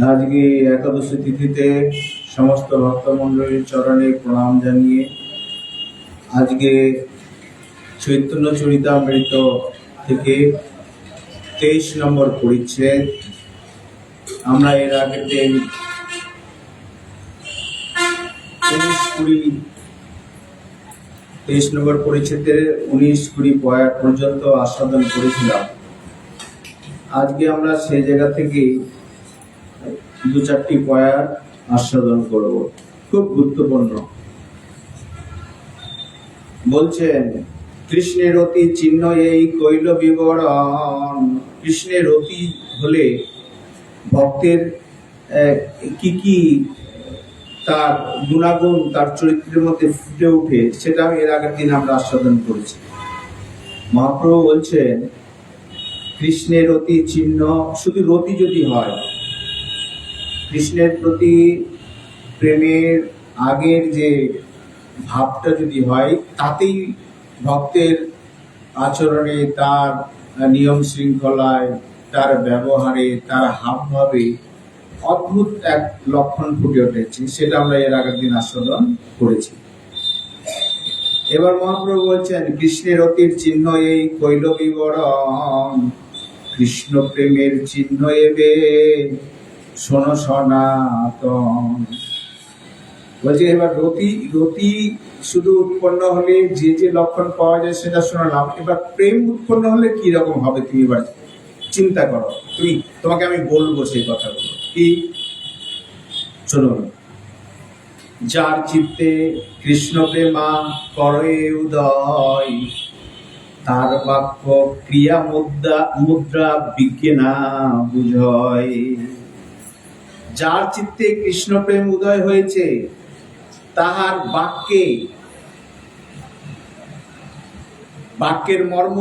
আজকে একাদশী তিথিতে সমস্ত ভক্তমণ্ডলীর চরণে প্রণাম জানিয়ে আজকে চৈতন্য চরিতামৃত থেকে 23 নম্বর পরিচ্ছেদ। আমরা এর আগের দিন 23 নম্বর পরিচ্ছেদের 19-20 পর্যন্ত আস্বাদন করেছিলাম। আজকে আমরা সেই জায়গা থেকে 2-4টি পয়ার আস্বাদন করব, খুব গুরুত্বপূর্ণ। বলছেন, কৃষ্ণের অতি চিহ্ন এই কইল বিবরণ। কৃষ্ণের অতি হলে ভক্তের কি কি তার গুণাগুণ তার চরিত্রের মধ্যে ফুটে উঠে, সেটা এর আগের দিন আমরা আস্বাদন করেছি। মহাপ্রভু বলছেন, কৃষ্ণের অতি চিহ্ন, শুধু রতি যদি হয়, কৃষ্ণের প্রতি প্রেমের আগের যে ভাবটা যদি হয়, তাতেই ভক্তের আচরণে, তার নিয়ম শৃঙ্খলায়, তার ব্যবহারে, তার হাবভাবে অদ্ভুত এক লক্ষণ ফুটে উঠেছে। সেটা আমরা এর আগের দিন আস্বাদন করেছি। এবার মহাপ্রভু বলছেন, কৃষ্ণের অতির চিহ্ন এই কইল বিবরণ। কৃষ্ণ প্রেমের চিহ্ন এবে শোন সনাতন। বলছে, এবার রতি শুধু উৎপন্ন হলে যে যে লক্ষণ পাওয়া যায় সেটা শোনালাম। এবার প্রেম উৎপন্ন হলে কি রকম হবে তুমি এবার চিন্তা করো। তোমাকে আমি বলবো সেই কথাগুলো কি। চলুন। যার চিত্তে কৃষ্ণ প্রেমা করে উদয়, তার বাক্য ক্রিয়া মুদ্রা বিজ্ঞানা বুঝয়। যার চিত্তে কৃষ্ণ প্রেম উদয় হয়েছে, তাহার বাক্যের মর্ম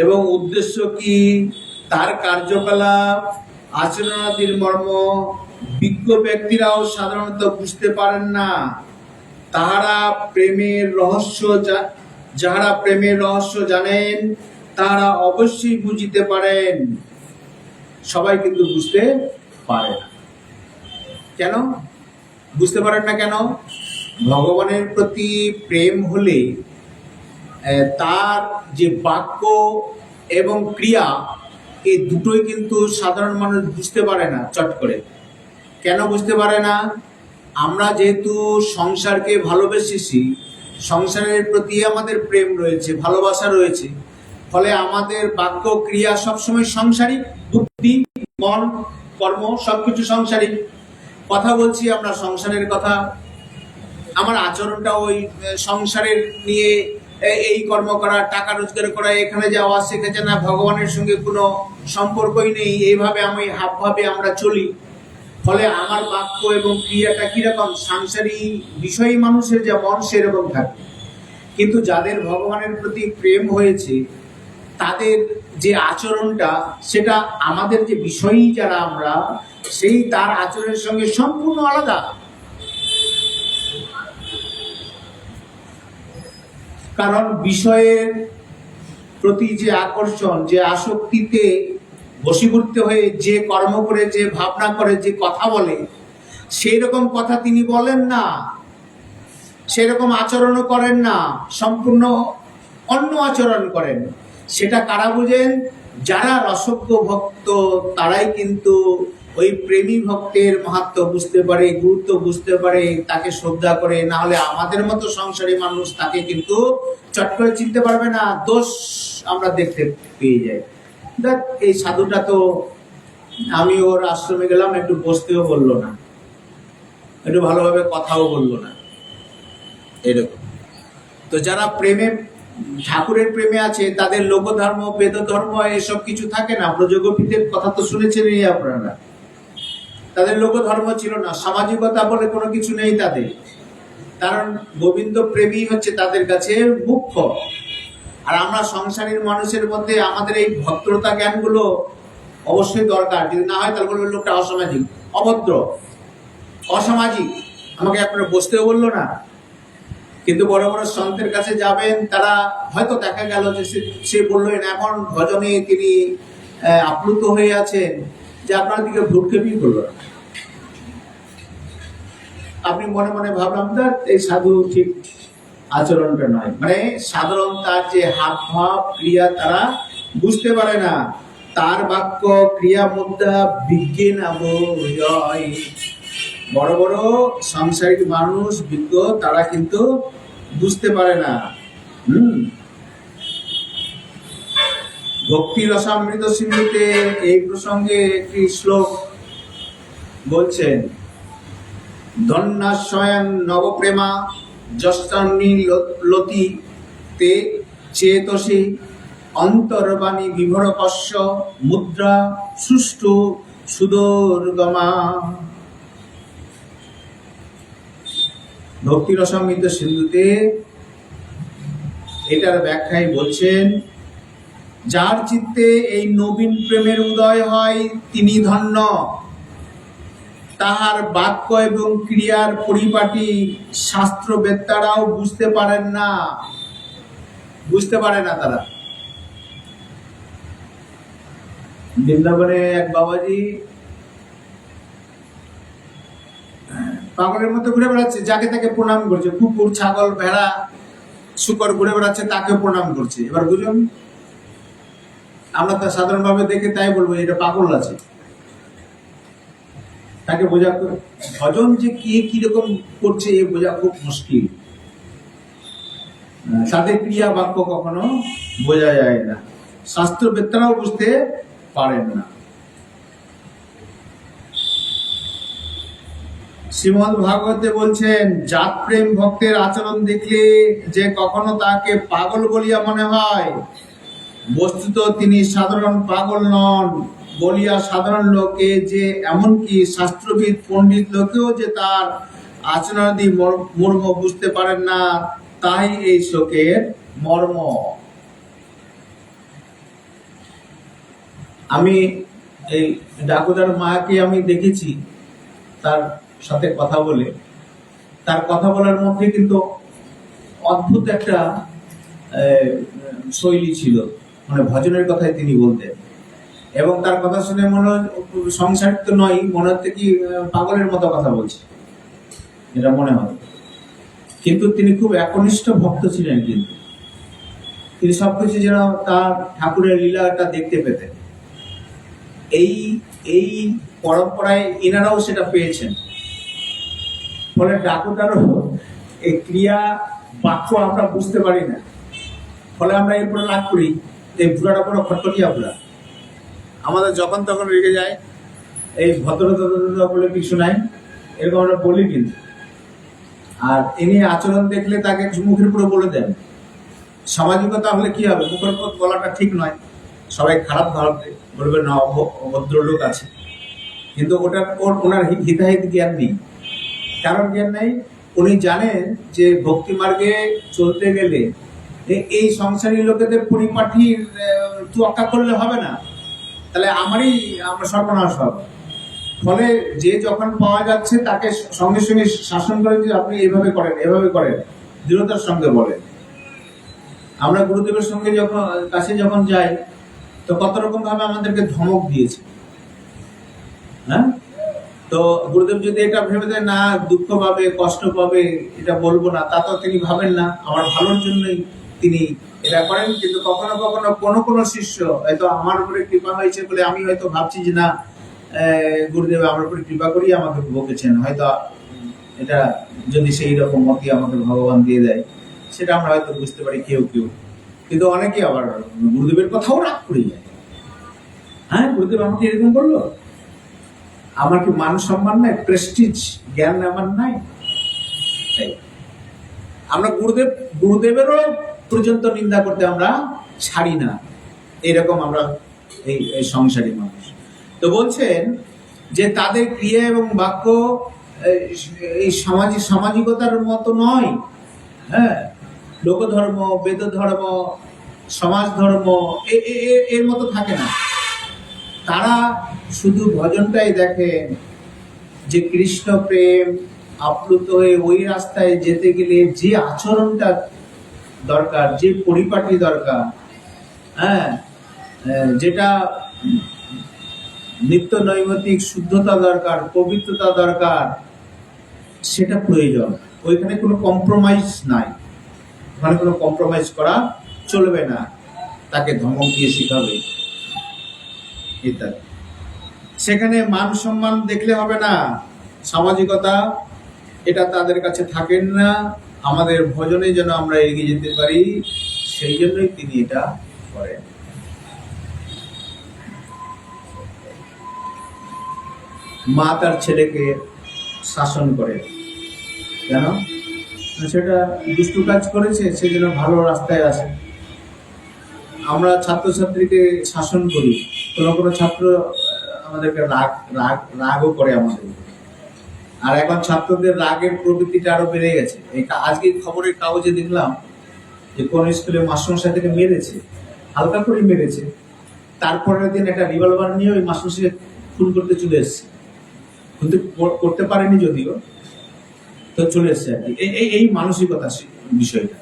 এবং উদ্দেশ্য কি, তার কার্যকলাপ, আচরণাদির মর্ম বিজ্ঞ ব্যক্তিরাও সাধারণত বুঝতে পারেন না। যাহারা প্রেমের রহস্য জানেন, তারা অবশ্যই বুঝিতে পারেন। সবাই কিন্তু বুঝতে পারে না। কেন বুঝতে পারেন না? কেন? ভগবানের প্রতি প্রেম হলে তার যে বাক্য এবং ক্রিয়া, এই দুটোই কিন্তু সাধারণ মানুষ বুঝতে পারে না চট করে। কেন বুঝতে পারে না? আমরা যেহেতু সংসারকে ভালোবেসেছি, সংসারের প্রতি আমাদের প্রেম রয়েছে, ভালোবাসা রয়েছে, ফলে আমাদের বাক্য ক্রিয়া সবসময় সাংসারিক। বুদ্ধি, মন, কর্ম সবকিছু সাংসারিক। কথা বলছি আমরা সংসারের কথা, আমার আচরণটা ওই সংসারের নিয়ে, এই কর্ম করা, টাকা রোজগার করা, এখানে যাওয়া, সেখানে না, ভগবানের সঙ্গে কোনো সম্পর্কই নেই, এইভাবে আমি হাবভাবে আমরা চলি। ফলে আমার বাক্য এবং ক্রিয়াটা কিরকম, সাংসারিক বিষয়ী মানুষের যেমন সেরকম থাকে। কিন্তু যাদের ভগবানের প্রতি প্রেম হয়েছে, তাদের যে আচরণটা, সেটা আমাদের যে বিষয়ী যারা আমরা, সেই তার আচরণের সঙ্গে সম্পূর্ণ আলাদা। কারণ বিষয়ের প্রতি যে আকর্ষণ, যে আসক্তিতে বশীভূত হয়ে যে কর্ম করে, যে ভাবনা করে, যে কথা বলে, সেই রকম কথা তিনি বলেন না, সেরকম আচরণও করেন না, সম্পূর্ণ অন্য আচরণ করেন। সেটা কারা বুঝেন? যারা রসজ্ঞ ভক্ত, তারাই কিন্তু ওই প্রেমী ভক্তের মাহাত্ম্য বুঝতে পারে, গুরুত্ব বুঝতে পারে, তাকে শ্রদ্ধা করে। না হলে আমাদের মতো সংসারী মানুষ তাকে কিন্তু চট করে চিনতে পারবে না, দোষ আমরা দেখতে পেয়ে যাই। দেখ, এই সাধুটা তো, আমি ওর আশ্রমে গেলাম, একটু বসতেও বললো না, একটু ভালোভাবে কথাও বললো না, এরকম। তো যারা প্রেমে, ঠাকুরের প্রেমে আছে, তাদের লোকধর্ম, বেদ ধর্ম এসব কিছু থাকে না। ব্রজগোপীদের কথা তো শুনেছেনই আপনারা। তাদের লোকধর্ম ছিল না, সামাজিকতা বলে কোনো কিছু নেই তাদের। কারণ গোবিন্দ প্রেমী হচ্ছে তাদের কাছে মুখ্য। আর আমরা সংসারীর মানুষের মধ্যে আমাদের এই ভদ্রতা জ্ঞানগুলো অবশ্যই দরকার। যদি না হয় তাহলে বলবে লোকটা অসামাজিক, অভদ্র, অসামাজিক, আমাকে আপনারা বসতেও বললো না। কিন্তু বড় বড় সন্তের কাছে যাবেন, তারা হয়তো দেখা গেল যে সে বললেন, এমন ভজনে তিনি আপ্লুত হয়ে আছেন যে আপনার দিকে ভ্রুক্ষেপই করলো না। আপনি মনে মনে ভাবলাম তার এই সাধু ঠিক আচরণটা নয়, মানে সাধারণ তার যে হাব ভাব ক্রিয়া তারা বুঝতে পারে না। তার বাক্য ক্রিয়া মুদ্রা বিজ্ঞান আবয়। বড় বড় সাংসারিক মানুষ বিজ্ঞ তারা কিন্তু বুঝতে পারে না। ভক্তি রসামৃত সিন্ধুতে এই প্রসঙ্গে একটি শ্লোক বলছেন, ধন্যা স্বয়ং নবপ্রেমা যষ্টান্নি লতি তে চেতসি অন্তর্বাণী বিভর কস্য মুদ্রা সুষ্ঠু সুদর্গমা। ভক্তি রসামৃত সিন্ধুতে এটার ব্যাখ্যায় বলছেন, যার চিত্তে এই নবীন প্রেমের উদয় হয় তিনি ধন্য। তাহার বাক্য এবং ক্রিয়ার পরিপাটি শাস্ত্রবেত্তারাও বুঝতে পারে না তারা। বৃন্দাবনে এক বাবাজি পাগলের মতো ঘুরে বেড়াচ্ছে, যাকে তাকে প্রণাম করছে, কুকুর ছাগল ভেড়া শুকর ঘুরে বেড়াচ্ছে, তাকে প্রণাম করছে। এবার বুঝুন, আমরা তা সাধারণভাবে দেখে তাই বলবো এটা পাগল আছে। তাকে বোঝা, ভজন যে কে কিরকম করছে এ বোঝা খুব মুশকিল। তাদের ক্রিয়া বাক্য কখনো বোঝা যায় না, শাস্ত্রবেত্তারাও বুঝতে পারেন না। শ্রীমদ্ ভাগবতে বলছেন, জাত প্রেম ভক্তের আচরণ দেখলে যে কখনো তাকে পাগল বলিয়া মনে হয়, বস্তুত তিনি সাধারণ পাগল নন বলিয়া সাধারণ লোকে যে এমনকি শাস্ত্রবিদ পণ্ডিত লোকেও যে তার আচরণাদি মর্ম বুঝতে পারেন না, তাই এই শ্লোকের মর্ম। আমি এই ডাকুদার মাকে আমি দেখেছি, তার সাথে কথা বলে, তার কথা বলার মধ্যে কিন্তু অদ্ভুত একটা শৈলী ছিল, মানে ভজনের কথাই তিনি বলতেন। এবং তার কথা শুনে মনে সংসার তো নয়, মনে হচ্ছে কি পাগলের মতো কথা বলছে, এটা মনে হয়। কিন্তু তিনি খুব একনিষ্ঠ ভক্ত ছিলেন, কিন্তু তিনি সবকিছু যেন তার ঠাকুরের লীলাটা দেখতে পেতেন। এই পরম্পরায় এনারাও সেটা পেয়েছেন। ফলে ডাকুদারও এই ক্রিয়া বাক্য আমরা বুঝতে পারি না, ফলে আমরা এরপরে রাগ করি, এই বুড়াটা বড় খটখটিয়া বুড়া, আমাদের যখন তখন রেগে যায়, এই ভদ্রতা বলে কিছু নাই, এরকম আমরা বলি। কিন্তু আর ইনি আচরণ দেখলে তাকে মুখের উপরে বলে দেন। সামাজিকতা হলে কি হবে, মুখের উপর বলাটা ঠিক নয়, সবাই খারাপ ভাববে, বলবে না ভদ্রলোক আছে, কিন্তু ওনার হিতাহিত জ্ঞান নেই। কারণ জ্ঞান নেই, উনি জানেন যে ভক্তি মার্গে চলতে গেলে এই সংসারী লোকেদের পরিপাটির তোয়াক্কা করলে হবে না, তাহলে আমার সর্বনাশ হবে। ফলে যে যখন পাওয়া যাচ্ছে তাকে সঙ্গে সঙ্গে শাসন করেন যে আপনি এইভাবে করেন, এভাবে করেন, দৃঢ়তার সঙ্গে বলেন। আমরা গুরুদেবের সঙ্গে যখন যাই, তো কত রকম ভাবে আমাদেরকে ধমক দিয়েছে। হ্যাঁ, তো গুরুদেব যদি এটা ভেবে দেয় না দুঃখ পাবে, কষ্ট পাবে, এটা বলবো না, তা তো তিনি ভাবেন না, আমার ভালোর জন্যই তিনি এটা করেন। কিন্তু কখনো কখনো কোনো শিষ্য হয়তো আমার উপরে কৃপা হয়েছে বলে আমি হয়তো ভাবছি যে না, গুরুদেব আমার উপরে কৃপা করি আমাকে বকেছেন, হয়তো এটা যদি সেই রকম মতই আমাকে ভগবান দিয়ে দেয়, সেটা আমরা হয়তো বুঝতে পারি কেউ। কিন্তু অনেকে আবার গুরুদেবের কথাও রাগ করে যায়। হ্যাঁ, গুরুদেব আমাকে এরকম করলো, আমার কি মান সম্মান নাই, প্রেস্টিজ জ্ঞান আমার নাই? আমরা গুরুদেবেরও পর্যন্ত নিন্দা করতে আমরা ছাড়ি না, এরকম আমরা এই সংসারী মানুষ। তো বলছেন যে তাদের ক্রিয়া এবং বাক্য এই সামাজিকতার মতো নয়। হ্যাঁ, লোকধর্ম, বেদ ধর্ম, সমাজ ধর্ম এর মতো থাকে না। তারা শুধু ভজনটাই দেখেন যে কৃষ্ণ প্রেম আপ্লুত হয়ে ওই রাস্তায় যেতে গেলে যে আচরণটা দরকার, যে পরিপাটি দরকার, হ্যাঁ, যেটা নিত্য নৈমিত্তিক শুদ্ধতা দরকার, পবিত্রতা দরকার, সেটা প্রয়োজন। ওইখানে কোনো কম্প্রোমাইজ নাই, ওখানে কোনো কম্প্রোমাইজ করা চলবে না, তাকে ধমক দিয়ে শিখাবে ইত্যাদি। সেখানে মান সম্মান দেখলে হবে না, সামাজিকতা এটা তাদের কাছে থাকেন না। আমাদের ভজনে যেন আমরা এগিয়ে যেতে পারি, সেই জন্যই তিনি এটা করেন। মা তার ছেলেকে শাসন করে, কেন? সেটা দুষ্টু কাজ করেছে, সে যেন ভালো রাস্তায় আসে। আমরা ছাত্রছাত্রীকে শাসন করি, কোনো কোনো ছাত্র আমাদেরকে রাগও করে আমাদের। আর এখন ছাত্রদের রাগের প্রবৃত্তিটা আরো বেড়ে গেছে। আজকে খবরের কাগজে দেখলাম যে কোন স্কুলে মাস্টারমশাই থেকে মেরেছে, হালকা করে মেরেছে, তারপরের দিন একটা রিভলভার নিয়ে ওই মাস্টারমশাইকে খুন করতে চলে এসছে, কিন্তু করতে পারেনি যদিও, তো চলে এসছে আর কি। এই মানসিকতা বিষয়টা।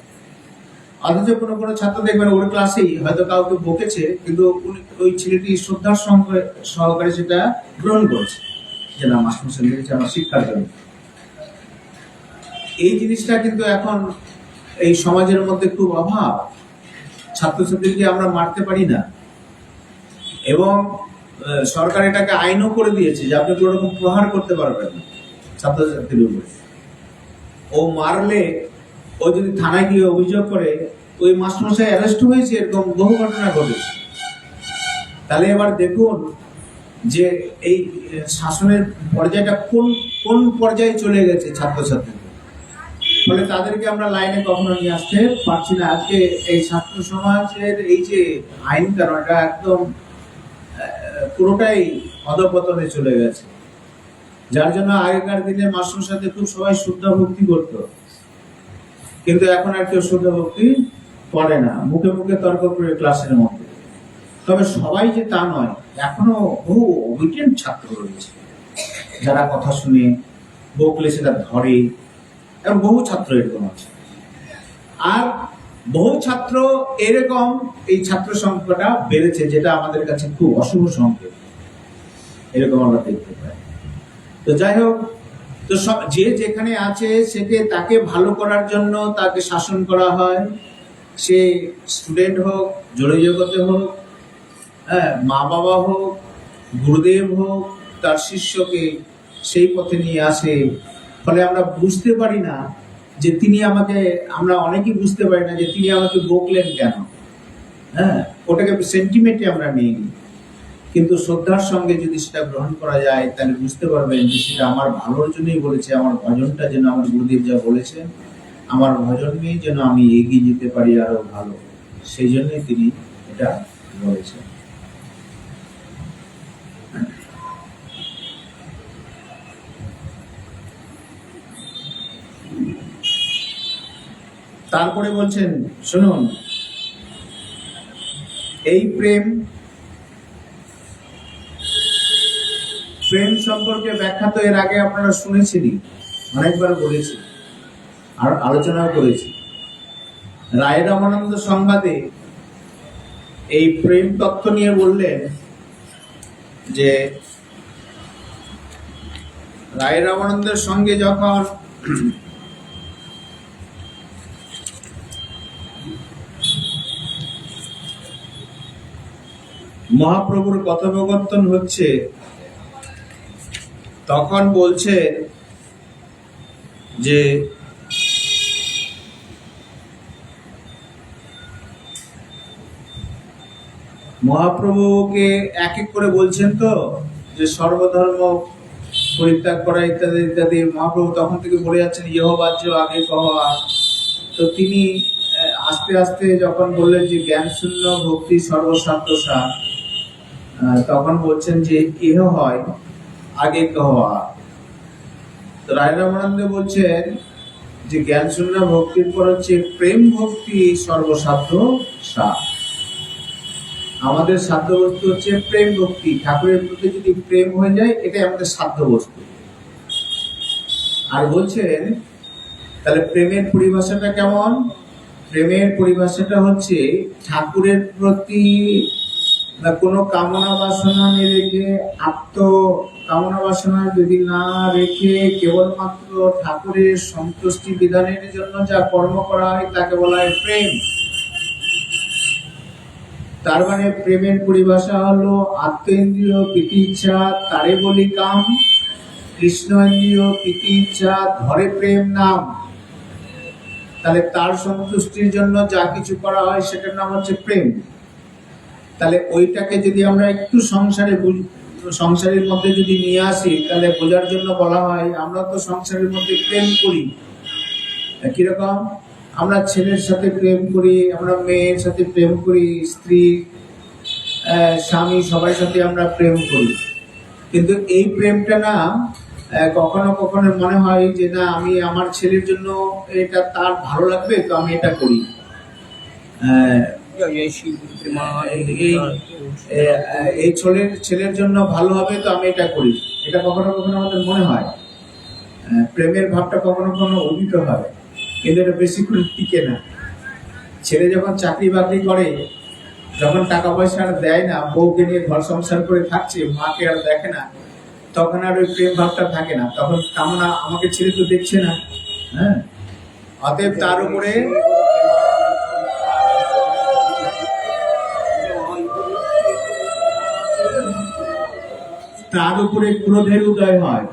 অথচ কোনো কোনো ছাত্র দেখবেন ওর ক্লাসেই হয়তো কাউকে বকেছে, কিন্তু ওই ছেলেটি শ্রদ্ধার সহকারে সেটা গ্রহণ করেছে, যে না মাস্টারমশাই মেরেছে আমার শিক্ষার জন্য। এই জিনিসটা কিন্তু এখন এই সমাজের মধ্যে খুব অভাব। ছাত্রছাত্রীকে আমরা মারতে পারি না, এবং সরকার এটাকে আইনও করে দিয়েছে যে আপনি কোনো রকম প্রহার করতে পারবেন না ছাত্রছাত্রীর উপরে। ও মারলে, ও যদি থানায় গিয়ে অভিযোগ করে, ওই মাস্টারমশাই অ্যারেস্ট হয়েছে, এরকম বহু ঘটনা ঘটেছে। তাহলে এবার দেখুন যে এই শাসনের পর্যায়টা কোন কোন পর্যায়ে চলে গেছে ছাত্রছাত্রী। ফলে তাদেরকে আমরা লাইনে কখনো নিয়ে আসতে পারছি না। আজকে এই ছাত্র সমাজের এই যে আইন কানুন, এটা একদম পুরোটাই অধঃপতনে চলে গেছে। যার জন্য আগেকার দিনে মাস্টার সাথে খুব সবাই শুদ্ধ ভক্তি করত, কিন্তু এখন আর কেউ শুদ্ধ ভক্তি করে না, মুখে মুখে তর্ক করে ক্লাসের মধ্যে। তবে সবাই যে তা নয়, এখনো বহু অবিটেন্ট ছাত্র রয়েছে যারা কথা শুনে, বকলে সেটা ধরে, এবং বহু ছাত্র এরকম আছে। আর বহু ছাত্র এরকম, এই ছাত্র সংখ্যাটা বেড়েছে, যেটা আমাদের কাছে খুব অশুভ সংকেত, এরকম আমরা দেখতে পাই। তো যাই হোক, তো যে যেখানে আছে সেকে তাকে ভালো করার জন্য তাকে শাসন করা হয়। সে স্টুডেন্ট হোক, জড় জগতে হোক, মা বাবা হোক, গুরুদেব হোক, তার শিষ্যকে সেই পথে নিয়ে আসে। ফলে আমরা বুঝতে পারি না যে তিনি আমাকে, আমরা অনেকেই বুঝতে পারি না যে তিনি আমাকে বকলেন কেন। ওটাকে সেন্টিমেন্টে আমরা নিই, কিন্তু শ্রদ্ধার সঙ্গে যদি সেটা গ্রহণ করা যায়, তাহলে বুঝতে পারবেন যে সেটা আমার ভালোর জন্যই বলেছে। আমার ভজনটা যেন, আমার গুরুদেব যা বলেছেন, আমার ভজন নিয়ে যেন আমি এগিয়ে যেতে পারি আরো ভালো, সেই জন্যই তিনি এটা বলেছেন। তারপরে বলছেন, শুনুন, এই প্রেম সম্পর্কে ব্যাখ্যা তো এর আগে আপনারা শুনেছেনই, অনেকবার বলেছি আর আলোচনাও করেছি। রায় রামানন্দ সংবাদে এই প্রেম তত্ত্ব নিয়ে বললেন যে রায় রামানন্দের সঙ্গে যখন মহাপ্রভুর কথোপকথন হচ্ছে, তখন বলছে যে মহাপ্রভুকে এক এক করে বলছেন তো যে সর্বধর্ম পরিত্যাগ করা ইত্যাদি ইত্যাদি। মহাপ্রভু তখন থেকে বলে যাচ্ছেন ইহ বাহ্য আগে কহা। তো তিনি আস্তে আস্তে যখন বললেন যে জ্ঞান শূন্য ভক্তি সর্বশাস্ত্র সার, তখন বলছেন যে ইহ হয় আগে কহা। তো রায় রামানন্দ বলছেন যে জ্ঞান শূন্য ভক্তির পর হচ্ছে প্রেম ভক্তি সর্বসাধ্য সার। আমাদের সাধ্য বস্তু হচ্ছে প্রেম ভক্তি। ঠাকুরের প্রতি যদি প্রেম হয়ে যায়, এটাই আমাদের সাধ্য বস্তু। আর বলছেন তাহলে প্রেমের পরিভাষাটা কেমন? প্রেমের পরিভাষাটা হচ্ছে ঠাকুরের প্রতি না কোনো কামনা বাসনা রেখে, কামনা বাসনা যদি না রেখে কেবলমাত্র ঠাকুরের সন্তুষ্টি বিধানের জন্য যা কর্ম করা হয় তাকে বলা হয় প্রেম। তার মানে প্রেমের পরিভাষা হলো আত্মেন্দ্রিয় প্রীতি ইচ্ছা তারে বলি কাম, কৃষ্ণ ইন্দ্রিয় প্রীতি ইচ্ছা ধরে প্রেম নাম। তাহলে তার সন্তুষ্টির জন্য যা কিছু করা হয় সেটার নাম হচ্ছে প্রেম। তাহলে ওইটাকে যদি আমরা একটু সংসারের মধ্যে যদি নিয়ে আসি, তাহলে বোঝার জন্য বলা হয় আমরা তো সংসারের মধ্যে প্রেম করি। কিরকম? আমরা ছেলের সাথে প্রেম করি, আমরা মেয়ের সাথে প্রেম করি, স্ত্রী স্বামী সবার সাথে আমরা প্রেম করি। কিন্তু এই প্রেমটা না কখনো কখনো মনে হয় যে না, আমি আমার ছেলের জন্য এটা তার ভালো লাগবে তো আমি এটা করি, এই ছেলের জন্য ভালো হবে তো আমি এটা করি। এটা কখনো কখনো আমাদের মনে হয়, প্রেমের ভাবটা কখনো কখনো অভিত হয়, কিন্তু এটা বেশিক্ষণ টিকে না। ছেলে যখন চাকরি বাকরি করে, যখন টাকা পয়সা আর দেয় না, বউকে নিয়ে ঘর সংসার করে থাকছে, মাকে আর দেখে না, তখন আর ওই প্রেম ভাবটা থাকে না। তখন কামনা, আমাকে ছেলে তো দেখছে না। হ্যাঁ, অতএব তার উপরে ক্রোধের উদয় হয়।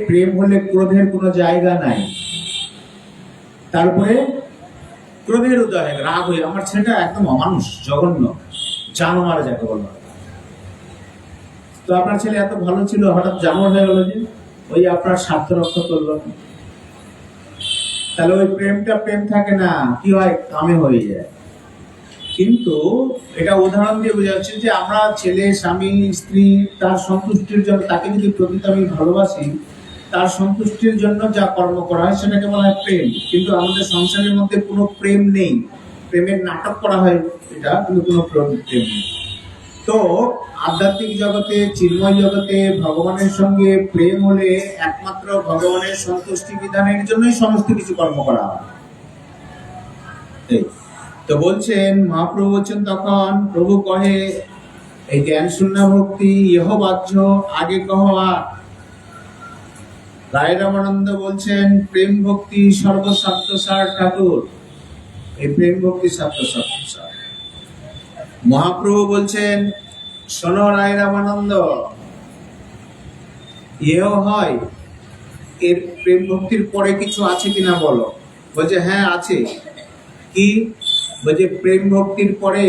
প্রেম হলে ক্রোধের কোনো জায়গা নাই। তারপরে ক্রোধের উদয় হয়, রাগ হয়ে আমার ছেলেটা একদম অমানুষ, জঘন্য, জানোয়ার যাকে বলা হয়। তো আপনার ছেলে এত ভালো ছিল, হঠাৎ জানোয়ার হয়ে গেল যে, ওই আপনার স্বার্থ রক্ষা করলো না। তাহলে ওই প্রেমটা প্রেম থাকে না, কি হয়, কামে হয়ে যায়। কিন্তু এটা উদাহরণ দিয়ে বোঝা যাচ্ছে যে আমরা ছেলে স্বামী স্ত্রী তার সন্তুষ্টির জন্য, তাকে যদি প্রকৃত আমি ভালোবাসি, তার সন্তুষ্টির জন্য যা কর্ম করা হয় সেটাকে বলা হয় প্রেম। কিন্তু আমাদের সংসারের মধ্যে কোনো প্রেম নেই, প্রেমের নাটক করা হয় এটা, কিন্তু কোনো প্রেম নেই। তো আধ্যাত্মিক জগতে, চিন্ময় জগতে ভগবানের সঙ্গে প্রেম হলে একমাত্র ভগবানের সন্তুষ্টি বিধানের জন্যই সমস্ত কিছু কর্ম করা হয়। তো বলছেন, মহাপ্রভু বলছেন, তখন প্রভু কহে এই জ্ঞান শূন্য ভক্তি ইহ বাহ্য আগে কহ। রায় রামানন্দ বলছেন প্রেম ভক্তি সর্বস্বার্থসার ঠাকুর, এই প্রেম ভক্তি সর্বস্বার্থসার। মহাপ্রভু বলছেন, শোনো রায় রামানন্দ, ইহ হয়, এর প্রেম ভক্তির পরে কিছু আছে কিনা বলো। বলছে হ্যাঁ আছে। কি? বলছে প্রেম ভক্তির পরে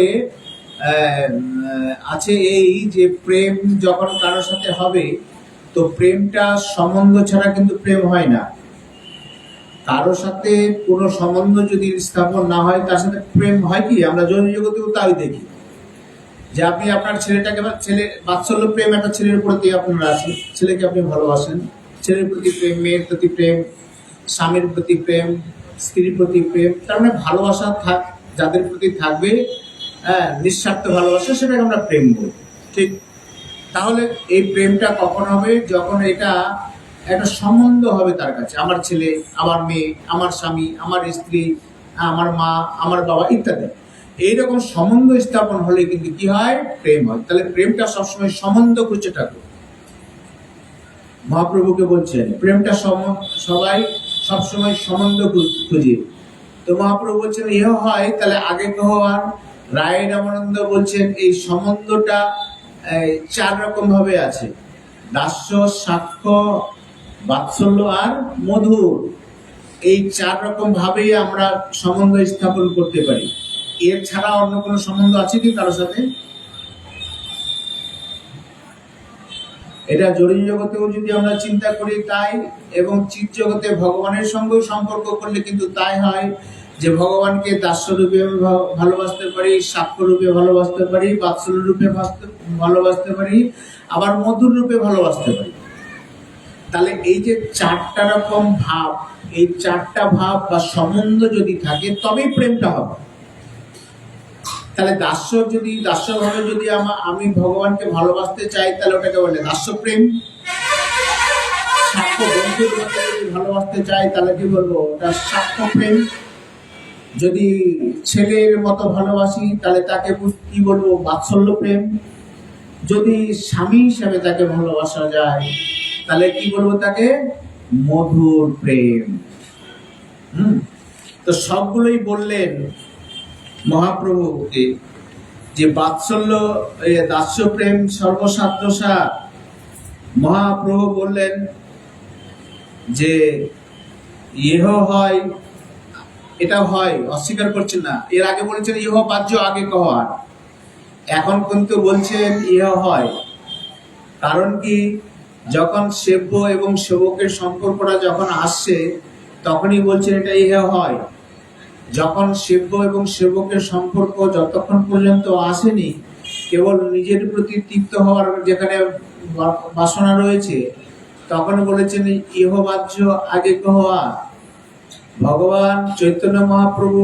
আছে এই যে প্রেম যখন কারোর সাথে হবে, তো প্রেমটা সম্বন্ধ ছাড়া কিন্তু প্রেম হয় না। কারোর সাথে কোনো সম্বন্ধ যদি স্থাপন না হয়, তার সাথে প্রেম হয় কি? আমরা জৈন জগতেও তাই দেখি যে আপনি আপনার ছেলেটাকে, বাৎসল্য প্রেম একটা ছেলের প্রতি আপনার আছে, ছেলেকে আপনি ভালোবাসেন, ছেলের প্রতি প্রেম, মেয়ের প্রতি প্রেম, স্বামীর প্রতি প্রেম, স্ত্রীর প্রতি প্রেম। তার মানে ভালোবাসা যাদের প্রতি থাকবে, হ্যাঁ, নিঃস্বার্থ ভালোবাসা, সেটাকে আমরা প্রেম বলি। ঠিক? তাহলে এই প্রেমটা কখন হবে? যখন এটা একটা সম্বন্ধ হবে তার কাছে, আমার ছেলে, আমার মেয়ে, আমার স্বামী, আমার স্ত্রী, আমার মা, আমার বাবা ইত্যাদি। এইরকম সম্বন্ধ স্থাপন হলে কিন্তু কি হয়? প্রেম হয়। তাহলে প্রেমটা সবসময় সম্বন্ধ খুঁজে থাকে। মহাপ্রভুকে বলছেন প্রেমটা সবাই সবসময় সম্বন্ধ খুঁজে। তো মহাপ্রভু বলছেন ইহ হয়, তাহলে আগে কহবার। রায় রামানন্দ বলছেন এই সম্বন্ধটা 4 রকম ভাবে আছে: দাস্য, সাক্ষ্য, বাৎসল্য আর মধুর। এই 4 রকম ভাবেই আমরা সম্বন্ধ স্থাপন করতে পারি। এর ছাড়া অন্য কোনো সম্বন্ধ আছে কি কারোর সাথে? এটা জড়িত জগতেও যদি আমরা চিন্তা করি তাই, এবং চিৎ জগতে ভগবানের সঙ্গেও সম্পর্ক করলে কিন্তু তাই হয় যে ভগবানকে দাস্য রূপে ভালোবাসতে পারি, সাক্ষ্য রূপে ভালোবাসতে পারি, বাৎসল্য রূপে ভালোবাসতে পারি, আবার মধুর রূপে ভালোবাসতে পারি। তাহলে এই যে 4টা রকম ভাব, এই 4টা ভাব বা সম্বন্ধ যদি থাকে তবেই প্রেমটা হবে। তাহলে দাস্য ভাবে যদি আমি ভগবানকে ভালোবাসতে চাই, তাহলে ওটাকে বলে দাস্য প্রেম। সাক্ষ্য বন্ধুর মধ্যে যদি ভালোবাসতে চাই, তাহলে কি বলবো? ওটা সাক্ষ্য প্রেম। যদি ছেলের মতো ভালোবাসি তাহলে তাকে কি বলবো, বাৎসল্য প্রেম। যদি স্বামী হিসাবে তাকে ভালোবাসা যায় তাহলে কি বলবো, তাকে মধুর প্রেম। তো সবগুলোই বললেন মহাপ্রভুকে যে বাৎসল্য দাস্য প্রেম সর্বসাধ্যসা। মহাপ্রভু বললেন যে ইহ হয়, এটা হয়, অস্বীকার করছেন না। এর আগে বলেছেন ইহ বাহ্য আগে কহার, এখন কিন্তু বলছেন ইহ হয়। কারণ কি, যখন সেব্য এবং সেবকের সম্পর্কটা যখন আসছে তখনই বলছেন এটা ইহ হয়। যখন সেব্য এবং সেবকের সম্পর্ক যতক্ষণ পর্যন্ত আসেনি, কেবল নিজের প্রতি তৃপ্ত হওয়ার যেখানে বাসনা রয়েছে, তখন বলেছেন ইহ বাহ্য আগে কহা। ভগবান চৈতন্য মহাপ্রভু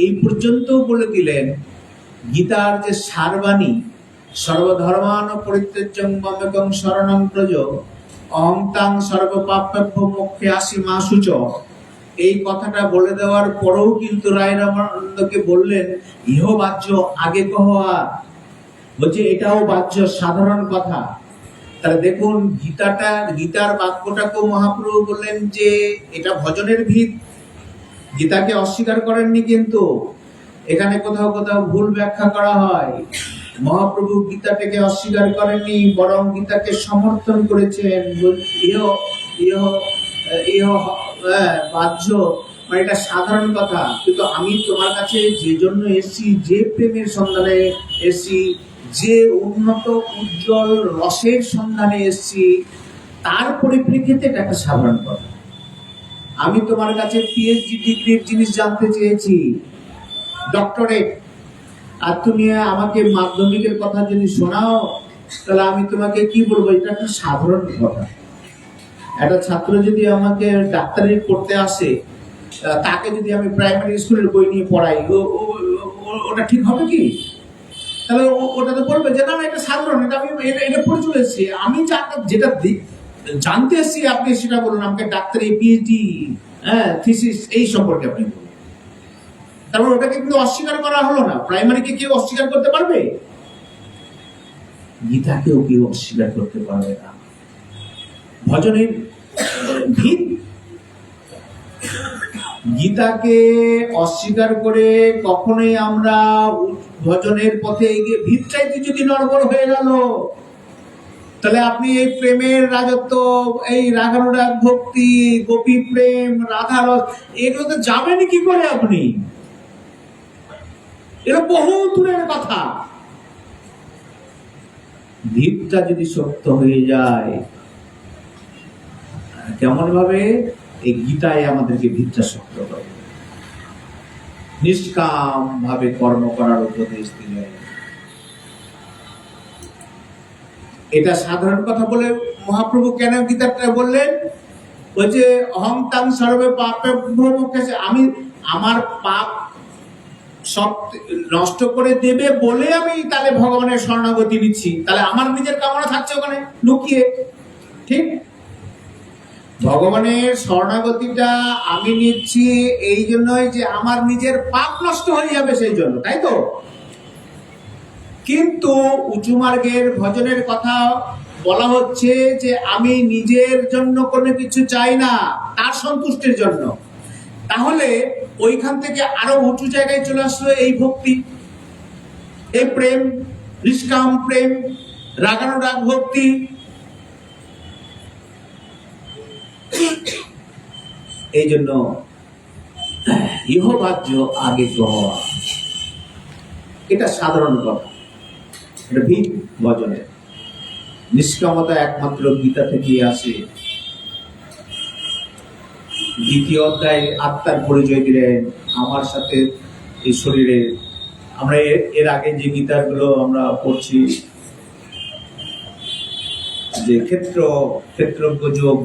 এই পর্যন্ত বলে দিলেন, গীতার যে সারবাণী, সর্বধর্মান পরিত্যাজ্যং মমেকং শরণং ব্রজ অহং তাং সর্বপাপেভ্য মোক্ষে আসি মা শুচ। এই কথাটা বলে দেওয়ার পরেও কিন্তু রায় রামানন্দকে বললেন ইহ বাহ্য আগে কহা। বলছে এটাও বাহ্য, সাধারণ কথা। তাহলে দেখুন, গীতার বাক্যটাকেও মহাপ্রভু বললেন যে এটা ভজনের ভিত। গীতাকে অস্বীকার করেননি, কিন্তু এখানে কোথাও কোথাও ভুল ব্যাখ্যা করা হয়। মহাপ্রভু গীতাটাকে অস্বীকার করেননি, বরং গীতাকে সমর্থন করেছেন। বাহ্য মানে এটা সাধারণ কথা, কিন্তু আমি তোমার কাছে যে জন্য এসেছি, যে প্রেমের সন্ধানে এসেছি, যে উন্নত উজ্জ্বল রসের সন্ধানে এসেছি, তার পরিপ্রেক্ষিতে এটা একটা সাধারণ কথা। আমি তোমার কাছে পিএইচডি ডিগ্রির জিনিস জানতে চেয়েছি, ডক্টরেট, আর তুমি আমাকে মাধ্যমিকের কথা যদি শোনাও তাহলে আমি তোমাকে কি বলবো, এটা একটা সাধারণ কথা। একটা ছাত্র যদি আমাকে ডাক্তারি পড়তে আসে, তাকে যদি আমি প্রাইমারি স্কুলের বই নিয়ে পড়াই, ওটা ঠিক হবে কি? তাহলে ওটা তো বলবে যে না এটা সাধারণ, এটা আমি এটা পড়ে চলে এসেছি, আমি যেটা জানতে এসেছি আপনি সেটা বলুন, আমাকে ডাক্তারি পিএইচডি থিসিস এই সম্পর্কে আপনি বলুন। তারপর ওটাকে কিন্তু অস্বীকার করা হলো না। প্রাইমারিকে কেউ অস্বীকার করতে পারবে? গীতাকেও কেউ অস্বীকার করতে পারবে না। ভজনের ভিত, গীতাকে অস্বীকার করে কখনোই আমরা ভজনের পথে এগিয়ে, ভিতটাইতে যদি নড়বড় হয়ে গেল, তাহলে আপনি এই প্রেমের রাজত্ব, এই রাগানুরাগ ভক্তি, গোপী প্রেম, রাধারস, এগুলোতে যাবেন কি করে আপনি? এটা বহু দূরের কথা। ভিতটা যদি শক্ত হয়ে যায়, কেমন ভাবে? এই গীতায় আমাদেরকে ভিতটা শক্ত করে নিষ্কাম ভাবে কর্ম করার উপদেশ দিলেন। এটা সাধারণ কথা বলে মহাপ্রভু কেন গীতাটা বললেন? বলছে অহং তাং সর্বে পাপেভ্যো মোক্ষে, আমি আমার পাপ সব নষ্ট করে দেবে বলে আমি তাহলে ভগবানের শরণাগতি নিচ্ছি। তাহলে আমার নিজের কামনা থাকছে ওখানে লুকিয়ে, ঠিক? ভগবানের শরণাগতিটা আমি নিচ্ছি এই জন্যই যে আমার নিজের পাপ নষ্ট হয়ে যাবে, সেই জন্য, তাই তো? কিন্তু উঁচু মার্গের ভজনের কথা বলা হচ্ছে যে আমি নিজের জন্য কোনো কিছু চাই না, তার সন্তুষ্টির জন্য। তাহলে ওইখান থেকে আরো উঁচু জায়গায় চলে আসলো এই ভক্তি, এই প্রেম, নিষ্কাম প্রেম, রাগানুরাগ ভক্তি। এই জন্য ইহবাহ্য আগে কহা, এটা সাধারণ কথা, এটা ভিত ভজনের। নিষ্কামতা একমাত্র গীতা থেকে আসে। দ্বিতীয় অধ্যায় আত্মার পরিচয় দিলেন আমার সাথে এই শরীরে। আমরা এর আগে যে গীতাগুলো আমরা পড়ছি, যে ক্ষেত্রজ্ঞ যোগ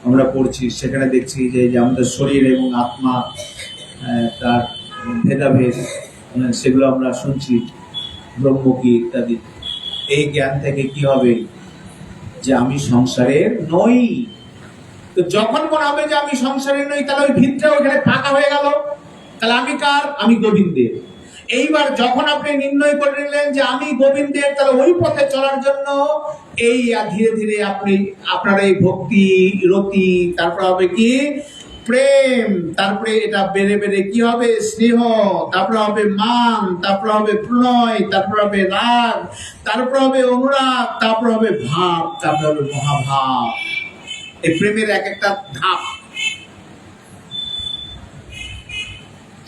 আমরা পড়ছি, সেখানে দেখছি যে আমাদের শরীর এবং আত্মা, তার ভেদাভেদ, সেগুলো আমরা শুনছি, ব্রহ্ম কি ইত্যাদি। এই জ্ঞান থেকে কি হবে? যে আমি সংসারের নই। তো যখন মনে হবে যে আমি সংসারের নই, তাহলে ওই ভিতটা ওখানে ফাঁকা হয়ে গেল। তাহলে আমি কার? আমি গোবিন্দের। এইবার যখন আপনি নির্ণয় করে নিলেন যে আমি গোবিন্দের, তাহলে ওই পথে চলার জন্য এই ধীরে ধীরে আপনি আপনার এই ভক্তি রতি, তারপর হবে কি প্রেম, তারপরে এটা বেড়ে বেড়ে কি হবে স্নেহ, তারপরে হবে মান, তারপরে হবে প্রণয়, তারপরে হবে রাগ, তারপরে হবে অনুরাগ, তারপরে হবে ভাব, তারপরে হবে মহাভাব। এই প্রেমের এক একটা ধাপ,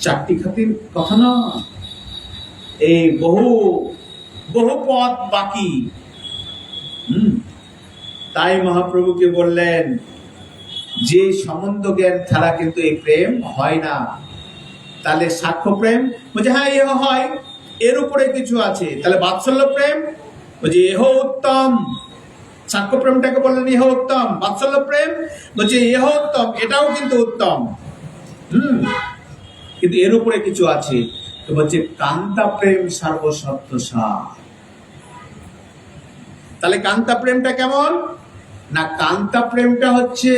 চারটি খাতির কথা না, এই বহু বহু পথ বাকি। তাই মহাপ্রভুকে বললেন যে সম্বন্ধ জ্ঞান ছাড়া কিন্তু এই প্রেম হয় না। তাহলে সাক্ষ্য প্রেম বলছে হ্যাঁ এহ হয়, এর উপরে কিছু আছে। তাহলে বাৎসল্য প্রেম বলছে এহ উত্তম, সাক্ষ্য প্রেমটাকে বললেন ইহ উত্তম। বাৎসল্য প্রেম বলছে ইহ উত্তম, এটাও কিন্তু উত্তম, কিন্তু এর উপরে কিছু আছে। তো বলছে কান্তা প্রেম সর্বসত্ত্বসার। তাহলে কান্তা প্রেমটা কেমন না, কান্তা প্রেমটা হচ্ছে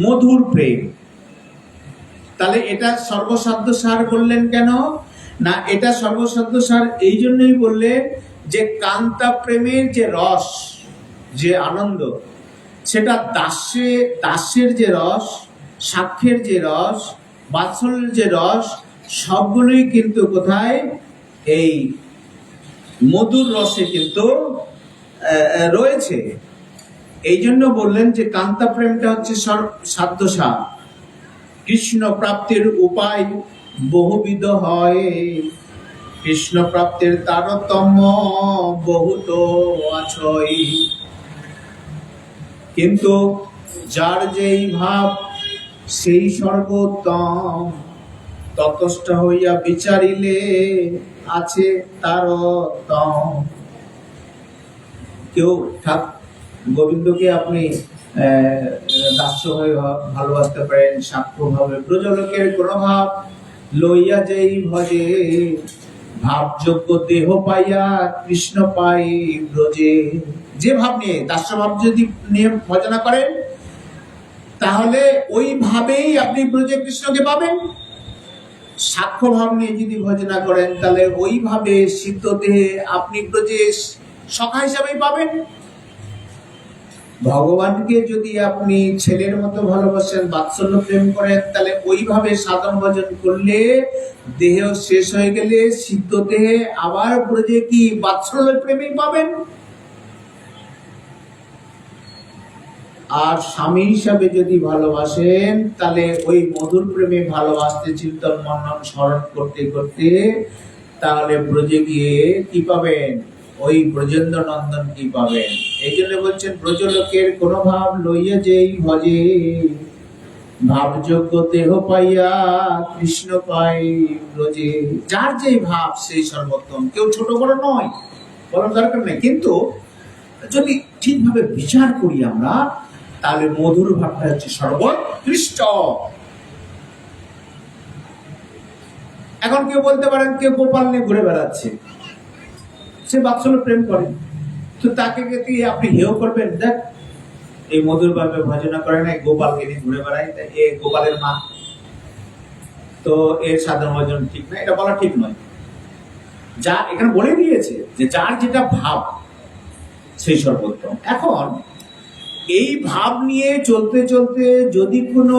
মধুর প্রেম। তাহলে এটা সর্বসাধ্যসার বললেন কেন না, এটা সর্বসাধ্যসার এই জন্যই বললেন যে কান্তা প্রেমের যে রস, যে আনন্দ, সেটা দাস্যের যে রস, সাক্ষ্যের যে রস, বাৎসল্যের যে রস, সবগুলোই কিন্তু কোথায় এই মধুর রসে কিন্তু রয়েছে। এই জন্য বললেন যে কান্তা প্রেমটা হচ্ছে সাধ্যসার। কৃষ্ণ প্রাপ্তির উপায় বহুবিধ হয়, কৃষ্ণ প্রাপ্তির তারতম্য বহুত আছই, কিন্তু যার যেই ভাব সেই সর্বোত্তম, ততস্থ হইয়া বিচারিলে আছে তারতম। কেউ গোবিন্দকে আপনি দাস্য হয়ে ভালোবাসতে পারেন, সাক্ষ্য ভাবে ব্রজলোকের কোন ভাব লইয়া যেই ভজে, ভাবযোগ্য দেহ পাইয়া কৃষ্ণ পাই ব্রজে। যে ভাব নিয়ে দাস্য ভাব যদি নিয়ে ভজনা করেন, তাহলে ওই ভাবেই আপনি ব্রজে কৃষ্ণকে পাবেন। সাক্ষ্য ভাব নিয়ে যদি ভজনা করেন, তাহলে ওইভাবে সিদ্ধ দেহে আপনি ব্রজে সখা হিসাবেই পাবেন। ভগবানকে যদি আপনি ছেলের মতো ভালোবাসেন, বাৎসল্য প্রেম করেন, তাহলে ওইভাবে সাধন ভজন করলে দেহ শেষ হয়ে গেলে সিদ্ধ দেহে আবার ব্রজে কি বাৎসল্য প্রেমেই পাবেন। আর স্বামী হিসাবে যদি ভালোবাসেন, তাহলে ওই মধুর প্রেমে ভালোবাসতে চিন্তন মনন স্মরণ করতে করতে তাহলে ব্রজে গিয়ে কি পাবেন, ওই ব্রজেন্দ্র নন্দন কি পাবেন। এই জন্য বলছেন ব্রজলোকের কোন ভাব লইয়া যেই ভজে, ভাবযোগ্য দেহ পাইয়া কৃষ্ণ পাই ব্রজে। যার যেই ভাব সেই সর্বোত্তম, কেউ ছোট বড় নয়, বলার দরকার নেই। কিন্তু যদি ঠিকভাবে বিচার করি আমরা, তাহলে মধুর ভাবটা হচ্ছে সর্বোৎকৃষ্ট। এখন কেউ বলতে পারেন কেউ গোপাল নিয়ে ঘুরে বেড়াচ্ছে, সে বাৎসল্য প্রেম করে, তো তাকে দিয়ে আপনি হেয় করবেন, দেখ এই মধুর ভাবে ভজনা করে না, গোপালকে নিয়ে ঘুরে বেড়ায়, এ গোপালের মা, তো এর সাধারণ ভজন ঠিক না, এটা বলা ঠিক নয়। যা এখানে বলে দিয়েছে যে যার যেটা ভাব সেই সর্বোত্তম। এখন এই ভাব নিয়ে চলতে চলতে যদি কোনো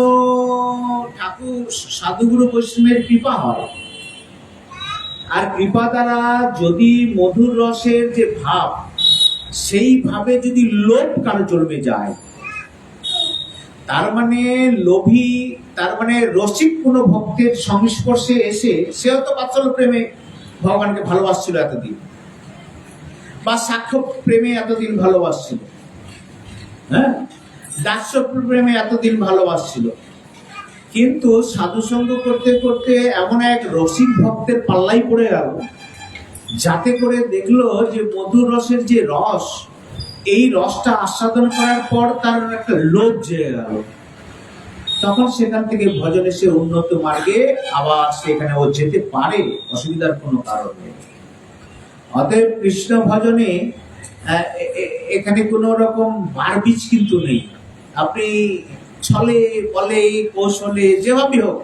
ঠাকুর সাধুগুরু বৈষ্ণবের কৃপা হয়, আর কৃপা দ্বারা যদি মধুর রসের যে ভাব, সেই ভাবে যদি লোভ কারো জন্মে যায়, তার মানে লোভী, তার মানে রসিক কোন ভক্তের সংস্পর্শে এসে সেও তো বাৎসল্য প্রেমে ভগবানকে ভালোবাসছিল এতদিন, বা সাক্ষ্য প্রেমে এতদিন ভালোবাসছিল, হ্যাঁ, দাস্য প্রেমে এতদিন ভালোবাসছিল, কিন্তু সাধুসঙ্গ করতে করতে এমন এক রসিক ভক্তের পাল্লাই পড়ে গেল, যাতে করে দেখলো যে মধুর রসের যে রস, এই রসটা আস্বাদন করার পর তার একটা লোভ জেগে গেল। তখন সেখান থেকে ভজনে সে উন্নত মার্গে আবার সেখানে ও যেতে পারে, অসুবিধার কোনো কারণ নেই। অতএব কৃষ্ণ ভজনে এখানে কোন রকম বারবিজ কিন্তু নেই। আপনি ছলে বলে কৌশলে যেভাবে হোক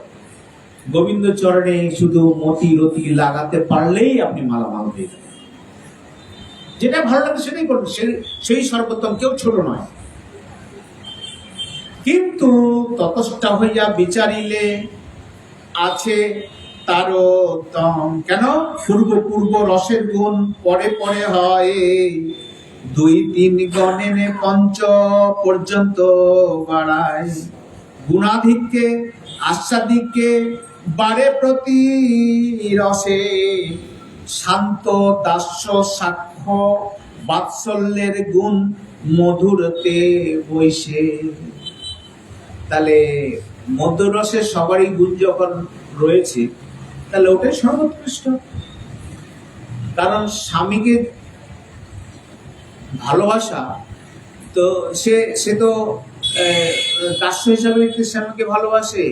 গোবিন্দ চরণে শুধু মতি রতি লাগাতে পারলেই আপনি মালামাল হয়ে যাবেন। যেটা ভালো লাগে সেটাই করবেন, সেই সর্বোত্তম, কেউ ছোট নয়। কিন্তু ততস্থা হইয়া বিচারিলে আছে তারও তম। কেন? পূর্ব পূর্ব রসের গুণ পরে পরে হয়, দুই তিন গণেনে পঞ্চ পর্যন্ত বাড়ায়। গুণাধিক্যে আশ্চাদিক্যে বাড়ে প্রতি রসে, শান্ত দাস্য সাক্ষ্য বাৎসল্যের গুণ মধুরতে বৈশে। তাহলে মধুর রসের সবারই গুণ যখন রয়েছে, তাহলে ওটাই সর্বোৎকৃষ্ট। কারণ স্বামীকে ভালোবাসা তো সে তো দাস্য হিসাবে স্বামীকে ভালোবাসে,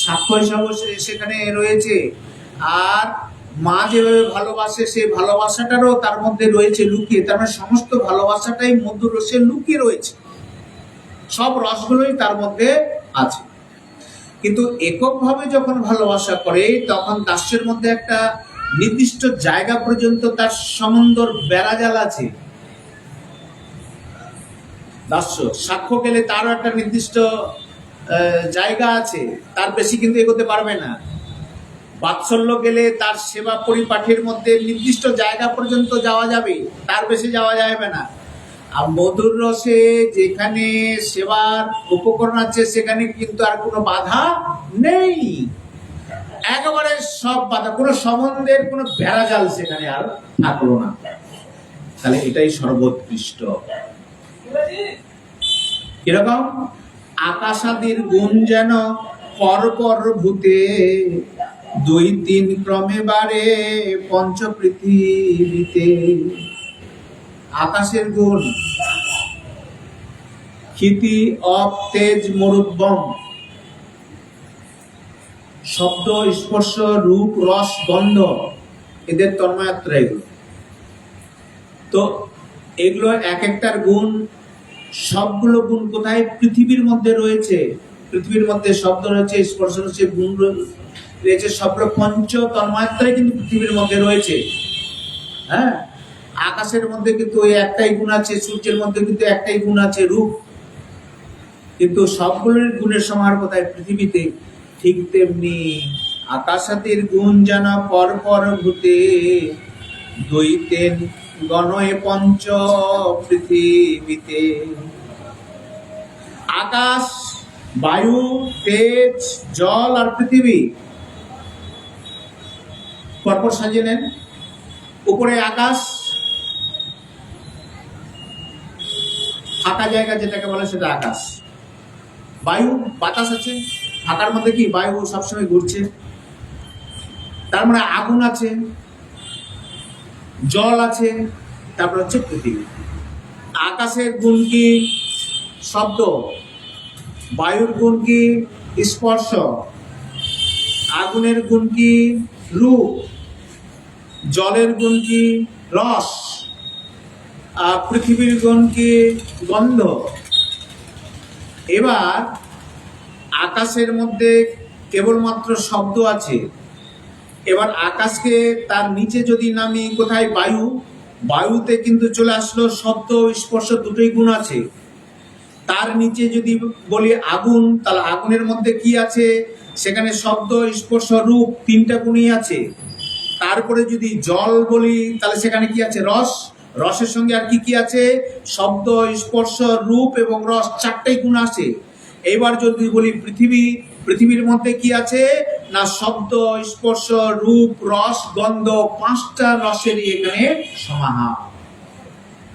সাক্ষ্য হিসাবে সেখানে রয়েছে। আর মা যেভাবে ভালোবাসে, সেই ভালোবাসাটারও তার মধ্যে রয়েছে লুকিয়ে। তার মানে সমস্ত ভালোবাসাটাই মধুর রসে লুকিয়ে রয়েছে, সব রসগুলোই তার মধ্যে আছে। কিন্তু এককভাবে যখন ভালোবাসা করে, তখন দাস্যের মধ্যে একটা নির্দিষ্ট জায়গা পর্যন্ত তার সমন্দর বেড়াজাল আছে। দাস্য সাক্ষ্য গেলে তারও একটা নির্দিষ্ট জায়গা আছে, তার বেশি কিন্তু এগোতে পারবে না। বাৎসল্য গেলে তার সেবা পরিপাঠের মধ্যে নির্দিষ্ট জায়গা পর্যন্ত যাওয়া যাবে, তার বেশি যাওয়া যাবে না। আর মধুর রসে যেখানে সেবার উপকরণ আছে, সেখানে কিন্তু আর কোনো বাধা নেই, একেবারে সব বাধা, কোনো সম্বন্ধের কোনো বেড়াজাল সেখানে আর থাকলো না। তাহলে এটাই সর্বোৎকৃষ্ট। কিরকম? আকাশাদির গুণ যেন পরপর ভূতে, দুই তিন ক্রমে বাড়ে পঞ্চ পৃথিবীতে। আকাশের গুণ ক্ষিতি অপ তেজ মরুদ্বম, শব্দ স্পর্শ রূপ রস গন্ধ, এদের তন্ময়াত্রা এগুলো। তো এগুলো এক একটার গুণ, সবগুলো গুণ কোথায়? পৃথিবীর মধ্যে রয়েছে। পৃথিবীর মধ্যে শব্দ রয়েছে, স্পর্শ রয়েছে, গুণ রয়েছে, সবগুলো পঞ্চ তন্ময়াত্রাই কিন্তু পৃথিবীর মধ্যে রয়েছে। হ্যাঁ, আকাশের মধ্যে কিন্তু ওই একটাই গুণ আছে, সূর্যের মধ্যে কিন্তু একটাই গুণ আছে, রূপ। কিন্তু সবগুলোর গুণের সমাহার কোথায়? পৃথিবীতে। ঠিক তেমনি আকাশাতির গুণ যেন পর পর ভূতে, দুই তিন গণয়ে পঞ্চ পৃথিবীতে। আকাশ, বায়ু, তেজ, জল আর পৃথিবী পরপর সাজিয়ে নেন। উপরে আকাশ, ফাঁকা জায়গা যেটাকে বলে সেটা আকাশ। বায়ু, বাতাস আছে, ফাঁকার মধ্যে কি বায়ু সবসময় ঘুরছে। তার মানে আগুন আছে, জল আছে, তারপর হচ্ছে পৃথিবী। আকাশের গুণ কি? শব্দ। বায়ুর গুণ কি? স্পর্শ। আগুনের গুণ কি? রূপ। জলের গুণ কি? রস। আর পৃথিবীর গুণ কি? গন্ধ। এবার আকাশের মধ্যে কেবলমাত্র শব্দ আছে। এবার আকাশকে তার নিচে যদি নামি, কোথায়? বায়ু। বায়ুতে কিন্তু চলে আসলো শব্দ স্পর্শ দুটোই গুণ আছে। তার নিচে যদি বলি আগুন, তাহলে আগুনের মধ্যে কি আছে? সেখানে শব্দ স্পর্শ রূপ তিনটা গুণই আছে। তারপরে যদি জল বলি, তাহলে সেখানে কি আছে? রস। রসের সঙ্গে আর কি কি আছে? শব্দ স্পর্শ রূপ এবং রস, চারটাই গুণ আছে। এবার যদি বলি পৃথিবী, পৃথিবীর মধ্যে কি আছে? না শব্দ স্পর্শ রূপ রস গন্ধ, পাঁচটা রসেরই এখানে সমাহার।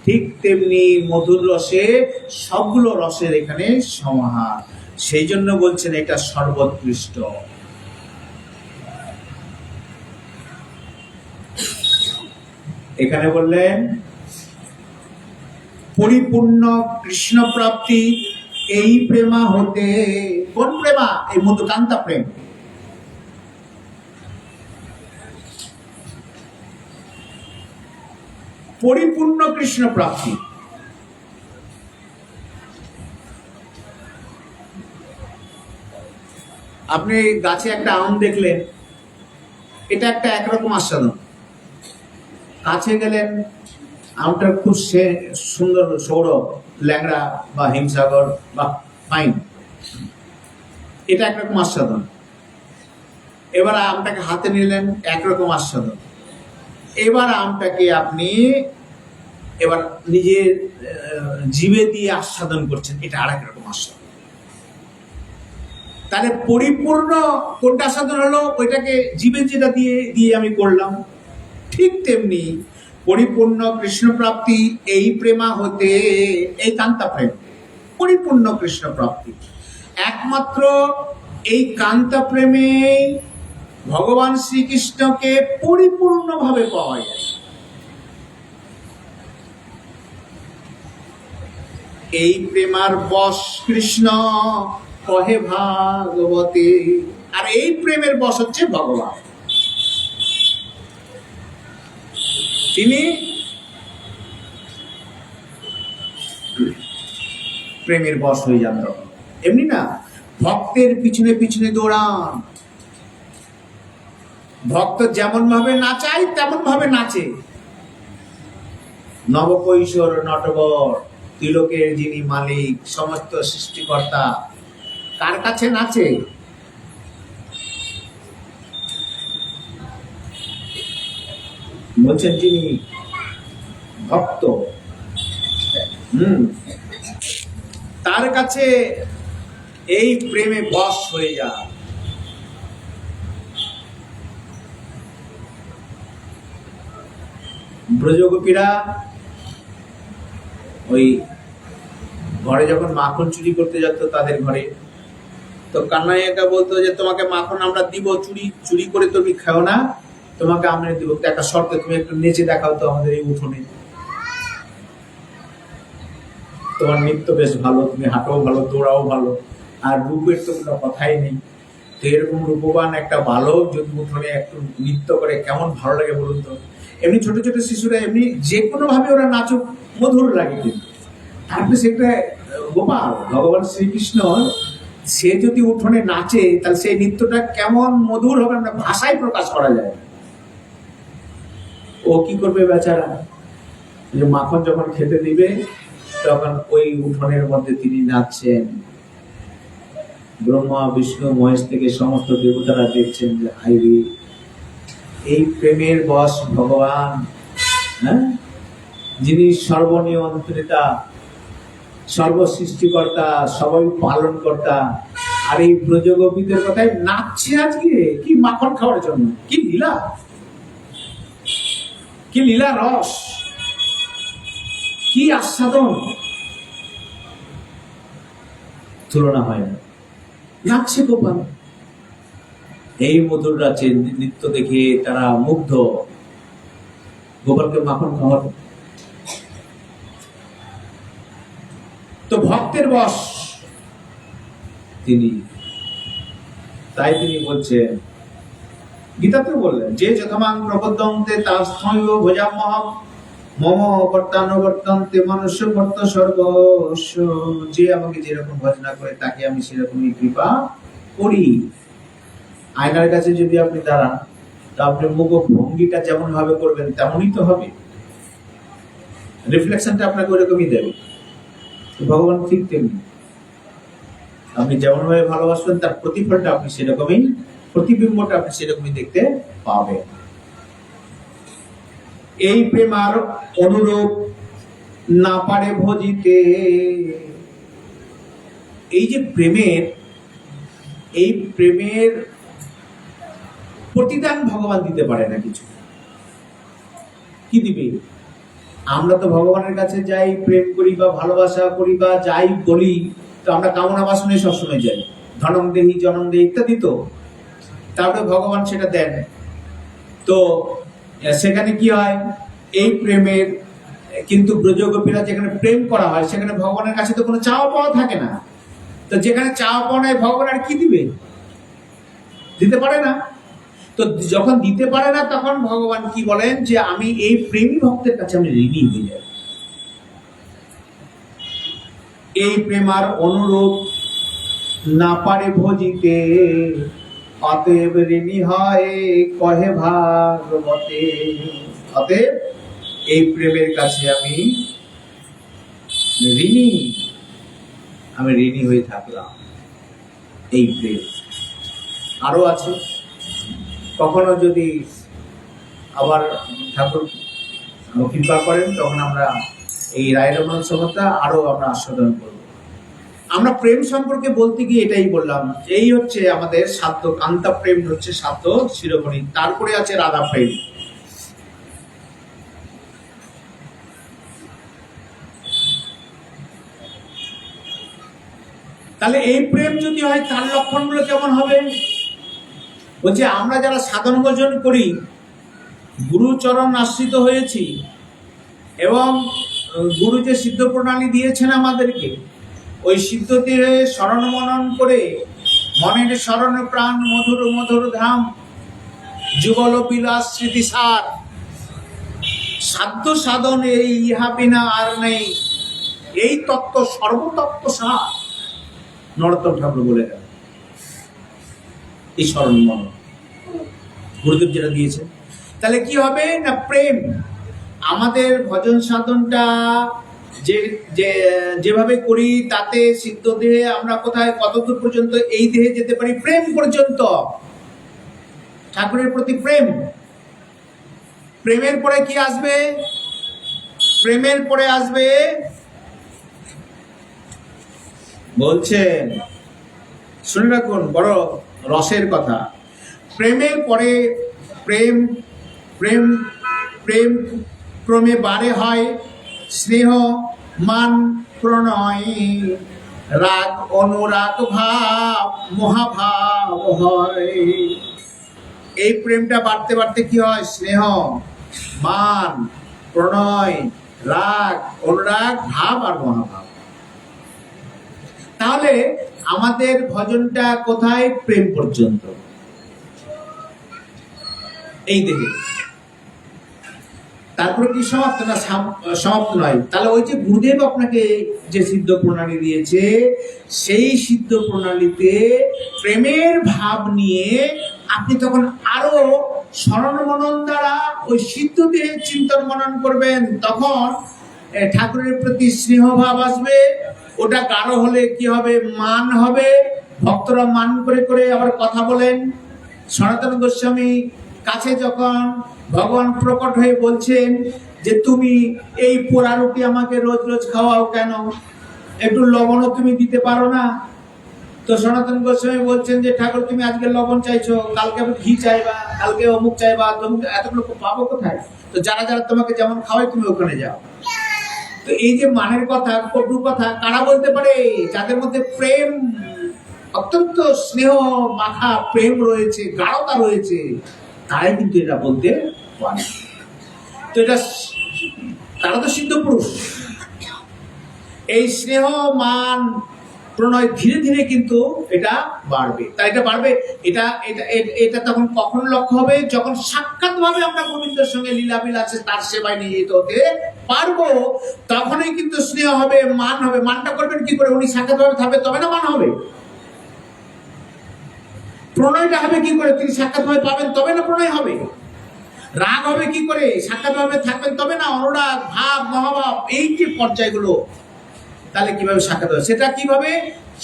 ঠিক তেমনি মধুর রসে সবগুলো রসের এখানে সমাহার। সেই জন্য বলছেন এটা সর্বোৎকৃষ্ট। এখানে বললেন পরিপূর্ণ কৃষ্ণ প্রাপ্তি এই প্রেমা হতে। কোন প্রেমা? এই মধুকান্তা প্রেম। পরিপূর্ণ কৃষ্ণ প্রাপ্তি। আপনি গাছে একটা আম দেখলেন, এটা একটা একরকম আস্বাদন। কাছে গেলেন, আমটা খুব সুন্দর সৌরভ, ল্যাংড়া বা হিমসাগর বা ফাইন, এটা একরকম আস্বাদন। এবার আমটাকে হাতে নিলেন, একরকম আস্বাদন। এবার আমটাকে আপনি এবার নিজের জিভে দিয়ে আস্বাদন করছেন, এটা আরেক রকম আস্বাদন। তাহলে পরিপূর্ণ কোনটা আস্বাদন হলো? ওইটাকে জিভে যেটা দিয়ে দিয়ে আমি করলাম। ঠিক তেমনি পরিপূর্ণ কৃষ্ণ প্রাপ্তি এই প্রেমা হতে, এই কান্তা প্রেম পরিপূর্ণ কৃষ্ণ প্রাপ্তি। একমাত্র এই কান্তা প্রেমে ভগবান শ্রীকৃষ্ণকে পরিপূর্ণভাবে পাওয়া যায়। এই প্রেমার বশ কৃষ্ণ কহে ভাগবতে, আর এই প্রেমের বশ হচ্ছে ভগবান। তিনি প্রেমের বশ হয়ে যান। এমনি না ভক্তের পিছনে পিছনে দৌড়ান, ভক্ত যেমন ভাবে নাচায় তেমন ভাবে নাচে। নবকৈশোর নটবর, তিলকের যিনি মালিক, সমস্ত সৃষ্টিকর্তা, কার কাছে নাচে? বলছেন যিনি ভক্ত, তার কাছে এই প্রেমে বশ হয়ে যায়। ব্রজগোপীরা ওই ঘরে যখন মাখন চুরি করতে যেত তাদের ঘরে, তো কান্নাইয়াকে বলতো যে তোমাকে মাখন আমরা দিব, চুরি করে তুমি খাও না, তোমাকে আমরা দিব, একটা শর্তে তুমি একটু নেচে দেখাও তো আমাদের এই উঠোনে। তোমার নৃত্য বেশ ভালো, তুমি হাঁটাও ভালো, দৌড়াও ভালো, আর রূপের তো কোনো কথাই নেই। তো এরকম রূপবান একটা বালক যদি উঠোনে একটু নৃত্য করে কেমন ভালো লাগে বলুন তো। এমনি ছোট ছোট শিশুরা এমনি যে কোনো ভাবে ওরা নাচুক, মধুর লাগে। কিন্তু তারপরে সেটা গোপাল ভগবান শ্রীকৃষ্ণ, সে যদি উঠোনে নাচে তাহলে সেই নৃত্যটা কেমন মধুর হবে আমরা ভাষায় প্রকাশ করা যায়। ও কি করবে বেচারা, যে মাখন যখন খেতে দিবে তখন ওই উঠোনের মধ্যে তিনি নাচছেন। ব্রহ্মা বিষ্ণু মহেশ থেকে সমস্ত দেবতারা দেখছেন যে হাইরে এই প্রেমের বশ ভগবান, হ্যাঁ, যিনি সর্বনিয়ন্ত্রিতা, সর্বসৃষ্টিকর্তা, সবাই পালন কর্তা, আর এই ব্রজগোপীদের কথায় নাচছে আজকে কি মাখন খাওয়ার জন্য। কি লীলা, কি লীলা রস, কি আস্বাদন, তুলনা হয় না। নাচছে গোপাল, এই মধুর রাজ্যে নৃত্য দেখে তারা মুগ্ধ। গোপালকে মাখন খাওয়ার তো ভক্তের বশ তিনি, তাই তিনি বলছেন, গীতাতে বললেন যে যথমাং প্রবদ্ধন্তে তাস্থৈব ভোজাম্যহম মম বর্তানুবর্তন্তে মনুষ্য বর্ত সর্বস্ব। যে আমাকে যেরকম ভজনা করে তাকে আমি সেরকমই কৃপা করি। আয়নার কাছে যদি আপনি দাঁড়ান তা আপনি মুখ ভঙ্গিটা যেমন ভাবে করবেন তেমনই তো হবে, রিফ্লেকশনটা আপনাকে ওরকমই দেবে। ভগবান ঠিক তেমনি, আপনি যেমন ভাবে ভালোবাসবেন তার প্রতিফলটা আপনি সেরকমই, প্রতিবিম্বটা আপনি সেরকমই দেখতে পাবেন। এই প্রেমার অনুরূপ না পারে ভজিতে। এই যে প্রেমের প্রতিদান ভগবান দিতে পারে না কিছু। কি দিবে? আমরা তো ভগবানের কাছে যাই, প্রেম করি বা ভালোবাসা করি বা যাই বলি, তো আমরা কামনা বাসনে সবসময় যাই, ধনং দেহি জনং দেহি ইত্যাদি। তো তারপরে ভগবান সেটা দেন। তো সেখানে কি হয়, এই প্রেমের কিন্তু ব্রজগোপীরা যেখানে প্রেম করা হয় সেখানে ভগবানের কাছে তো কোনো চাওয়া পাওয়া থাকে না। তো যেখানে চাওয়া পাওয়া নাই ভগবান আর কি দিবে? দিতে পারে না। তো যখন দিতে পারে না তখন ভগবান কি বলেন, যে আমি এই প্রেমী ভক্তের কাছে আমি ঋণী হয়ে যাই। এই প্রেমার অনুরূপ না পারে ভজিতে, অতএব ঋণী হয় কহে ভাগবতে। অতএব এই প্রেমের কাছে আমি ঋণী, আমি ঋণী হয়ে থাকলাম। এই প্রেম আরো আছে, কখনো যদি আবার ঠাকুর কৃপা করেন তখন আমরা এই রায়ের মনসভা আরো আমরা আস্বাদন করব। আমরা প্রেম সম্পর্কে বলতে গিয়ে এটাই বললাম, এই হচ্ছে আমাদের সাধ্য কান্তা প্রেম, হচ্ছে সাধ্য শিরোমণি, তারপরে আছে রাধা প্রেম। তাহলে এই প্রেম যদি হয় তার লক্ষণগুলো কেমন হবে? বলছে আমরা যারা সাধন ভজন করি, গুরুচরণ আশ্রিত হয়েছি এবং গুরু যে সিদ্ধ প্রণালী দিয়েছেন আমাদেরকে, ওই সিদ্ধতে স্মরণ মনন করে মনের স্মরণ প্রাণ মধুর মধুর ধাম যুগল বিলাস স্মৃতিসার, সাধ্য সাধন এই ইহা বিনা আর নেই, এই তত্ত্ব সর্বতত্ত্ব সার নরোত্তম ঠাকুর বলে গেল। এই স্মরণ মনন গুরুদেব যেটা দিয়েছে, তাহলে কি হবে না, প্রেম আমাদের ভজন সাধনটা যেভাবে করি তাতে সিদ্ধ দেহে আমরা কোথায় কতদূর পর্যন্ত এই দেহে যেতে পারি? প্রেম পর্যন্ত, ঠাকুরের প্রতি প্রেম। প্রেমের পরে কি আসবে? প্রেমের পরে আসবে বলছেন, শুনে রাখুন, বড় রসের কথা। প্রেমের পরে প্রেম প্রেম প্রেম ক্রমে বাড়ে হয় স্নেহ মান প্রণয়, রাগ অনুরাগ ভাব মহাভাব হয়। এই প্রেমটা বাড়তে বাড়তে কি হয়? স্নেহ মান প্রণয় রাগ অনুরাগ ভাব আর মহাভাব। তাহলে আমাদের ভজনটা কোথায়? প্রেম পর্যন্ত, এই দেখে। তারপরে কি সমাপ্ত? না, সমাপ্ত নয়। তাহলে ওই যে গুরুদেব আপনাকে যে সিদ্ধ প্রণালী দিয়েছে, সেই সিদ্ধ প্রণালীতে প্রেমের ভাব নিয়ে আপনি তখন আরো স্মরণ মনন দ্বারা ওই সিদ্ধ দেহে চিন্তন মনন করবেন। তখন ঠাকুরের প্রতি স্নেহ ভাব আসবে, ওটা গাঢ় হলে কি হবে? মান হবে। ভক্তরা মান করে করে আবার কথা বলেন। সনাতন গোস্বামী কাছে যখন ভগবান প্রকট হয়ে বলছেন যে তুমি এই পোড়া রুটি আমাকে রোজ রোজ খাওয়াও কেন, একটু লবণও তুমি দিতে পারো না? তো সনাতন গোস্বামী বলছেন যে ঠাকুর তুমি আজকে লবণ চাইছো, কালকে ঘি চাইবা, কালকে অমুক চাইবা, তমুক, এতগুলো পাবো কোথায়? তো যারা যারা তোমাকে যেমন খাওয়াই তুমি ওখানে যাও। তো এই যে মানের কথা, কটু কথা কারা বলতে পারে? যাদের মধ্যে প্রেম, অত্যন্ত স্নেহ মাখা প্রেম রয়েছে, গাঢ়তা রয়েছে, তারাই কিন্তু এটা বলতে পারে। তো এটা তারা তো সিদ্ধ পুরুষ। এই স্নেহ মান প্রণয় ধীরে ধীরে কিন্তু এটা বাড়বে। তাই এটা বাড়বে, এটা এটা এটা তখন কখন লক্ষ্য হবে? যখন সাক্ষাৎ ভাবে আমরা গোবিন্দের সঙ্গে লীলা বিলাসে তার সেবায় নিয়োজিত হতে পারবো, তখনই কিন্তু স্নেহ হবে, মান হবে। মানটা করবেন কি করে? উনি সাক্ষাৎ ভাবে থাকবে, তবে না মান হবে। প্রণয়টা হবে কি করে? তিনি সাক্ষাৎ ভাবে পাবেন, তবে না প্রণয় হবে। রাগ হবে কি করে? সাক্ষাৎ ভাবে থাকবেন, তবে না অনুরাগ ভাব মহাভাব, এই যে পর্যায়গুলো, তাহলে কিভাবে সাক্ষাৎ হবে? সেটা কিভাবে?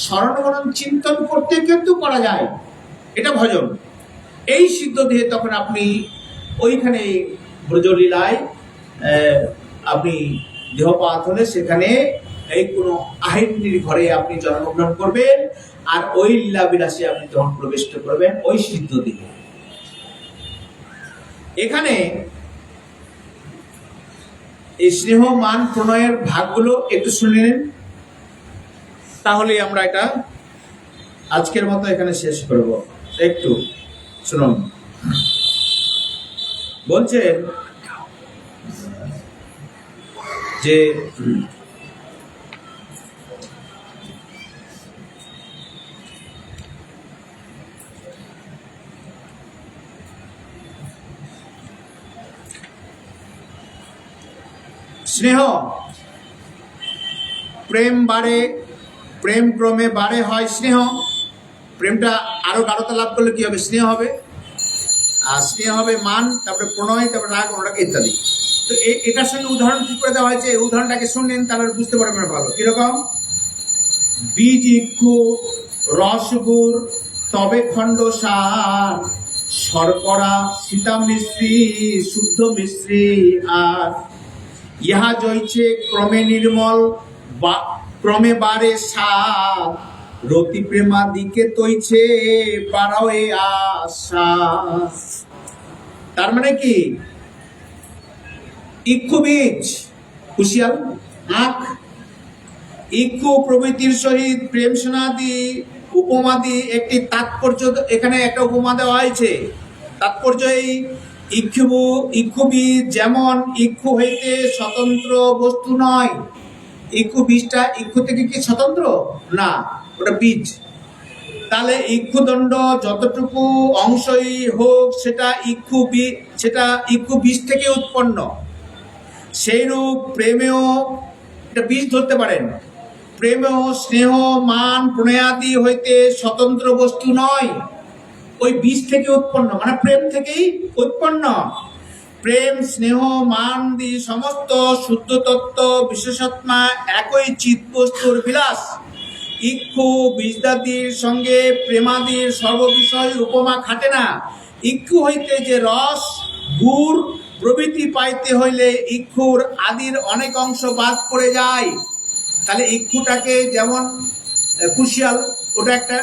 স্মরণ মনন চিন্তন করতে কিন্তু করা যায়, এটা ভজন। এই সিদ্ধ দেহে তখন আপনি ওইখানে ব্রজলীলায় আপনি দেহপাত হলে সেখানে এই কোনো আহিনীর ঘরে আপনি জন্মগ্রহণ করবেন, আর ওই লীলা বিলাসে আপনি তখন প্রবেশ করবেন ওই সিদ্ধ দেহে। এখানে এই স্নেহ মান প্রণয়ের ভাগগুলো একটু শুনে নিন, তাহলে আমরা এটা আজকের মতো এখানে শেষ করব। একটু শুনুন, বলছেন যে স্নেহ প্রেম বাড়ে, প্রেম ক্রমে বাড়ে হয় স্নেহ। প্রেমটা আরো গাঢ়তা লাভ করলে কি হবে? স্নেহ হবে, আর স্নেহ হবে মান, তারপরে প্রণয়, তারপরে রাগ, অনুরাগ ইত্যাদি। তো এটার সঙ্গে উদাহরণ কি করে দেওয়া হয়েছে, এই উদাহরণটাকে শুনলেন তাহলে বুঝতে পারবেন ভালো। কিরকম? বীজ ইক্ষু, রস গুড়, তবে খণ্ড সার, শর্করা সীতা মিশ্রি, শুদ্ধ মিশ্রি আর ইহা জয়ছে ক্রমে নির্মল, ক্রমে বারে সার, রতি প্রেমাদিকে তৈছে বাড়াও এ আশা। তার মানে কি? ইক্ষু বীজ, কুশিয়াল, আখ, ইক্ষু প্রভৃতির সহিত প্রেম সোনাদি উপমাদি একটি তাৎপর্য, এখানে একটা উপমা দেওয়া হয়েছে। তাৎপর্য এই ইক্ষু বীজ যেমন ইক্ষু হইতে স্বতন্ত্র বস্তু নয়। ইক্ষু বীজটা ইক্ষু থেকে কি স্বতন্ত্র না, ওটা বীজ। তাহলে ইক্ষুদণ্ড যতটুকু অংশই হোক সেটা ইক্ষু বীজ থেকে উৎপন্ন। সেইরূপ প্রেমেও এটা বীজ ধরতে পারেন। প্রেমেও স্নেহ মান প্রণয়াদি হইতে স্বতন্ত্র বস্তু নয়, ওই বীজ থেকে উৎপন্ন, মানে প্রেম থেকেই উৎপন্ন। প্রেম স্নেহ মান দি সমস্ত শুদ্ধ তত্ত্ব বিশেষাত্মা একই চিৎ বস্তুর বিলাস। ইক্ষু বীজদাদির সঙ্গে প্রেমাদির সর্ববিষয় উপমা খাটে না। ইক্ষু হইতে যে রস গুড় প্রভৃতি পাইতে হইলে ইক্ষুর আদির অনেক অংশ বাদ পড়ে যায়। তাহলে ইক্ষুটাকে যেমন কুশিয়াল, ওটা একটা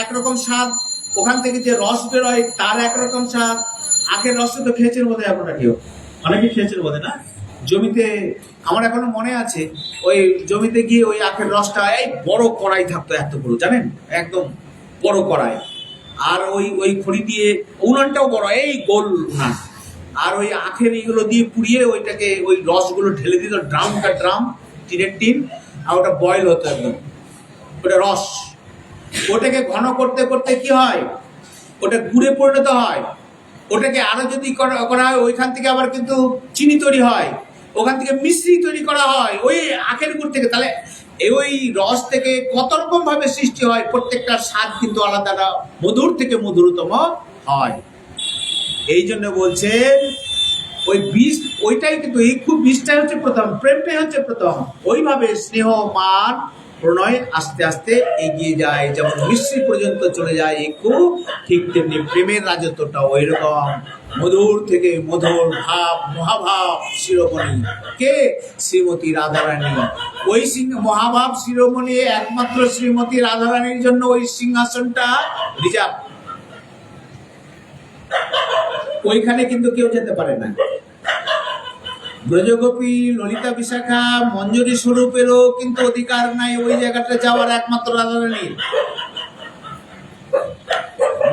একরকম স্বাদ, ওখান থেকে যে রস বেরোয় তার একরকম স্বাদ। আখের রস তো খেয়েছেন বোধহয় আপনারা, কেউ অনেকে খেয়েছেন বোধহয় না? জমিতে আমার এখনো মনে আছে, ওই জমিতে গিয়ে ওই আখের রসটা, এই বড় কড়াই থাকতো, এত বড়, জানেন, একদম বড় কড়াই, আর ওই খড়ি দিয়ে, উনানটাও বড়, এই গোল উনান, আর ওই আখের এইগুলো দিয়ে পুড়িয়ে ওইটাকে ওই রসগুলো ঢেলে দিত, ড্রাম, টিনের টিন, আর ওটা বয়েল হতো একদম, ওটা রস। ওটাকে ঘন করতে করতে কি হয়, ওটা গুড়ে পরিণত হয়। ওটাকে আরো যদি করা হয়, ওইখান থেকে আবার কিন্তু চিনি তৈরি হয়, ওখান থেকে মিশ্রি তৈরি করা হয় ওই আখের গুড় থেকে। তাহলে ওই রস থেকে কত রকম ভাবে সৃষ্টি হয়, প্রত্যেকটার স্বাদ কিন্তু আলাদা, মধুর থেকে মধুরতম হয়। এই জন্য বলছেন ওই বীজ, ওইটাই কিন্তু ইক্ষু বীজটাই হচ্ছে প্রথম, প্রেমটাই হচ্ছে প্রথম। ওইভাবে স্নেহ মান প্রণয় আস্তে আস্তে এগিয়ে যায়, যেমন মিশ্রি পর্যন্ত চলে যায় ইক্ষু, ঠিক তেমনি প্রেমের রাজত্বটা ওই রকম মধুর থেকে মধুর ভাব, মহাভাব শিরোমণি কে? শ্রীমতী রাধারানী। ওই মহাভাব শিরোমণি একমাত্র শ্রীমতী রাধারানীর জন্য ওই সিংহাসনটা রিজার্ভ, ওইখানে কিন্তু কেউ যেতে পারে না। ব্রজগোপী, ললিতা বিশাখা, মঞ্জুরি স্বরূপেরও কিন্তু অধিকার নাই ওই জায়গাটা যাওয়ার, একমাত্র রাধারানীর।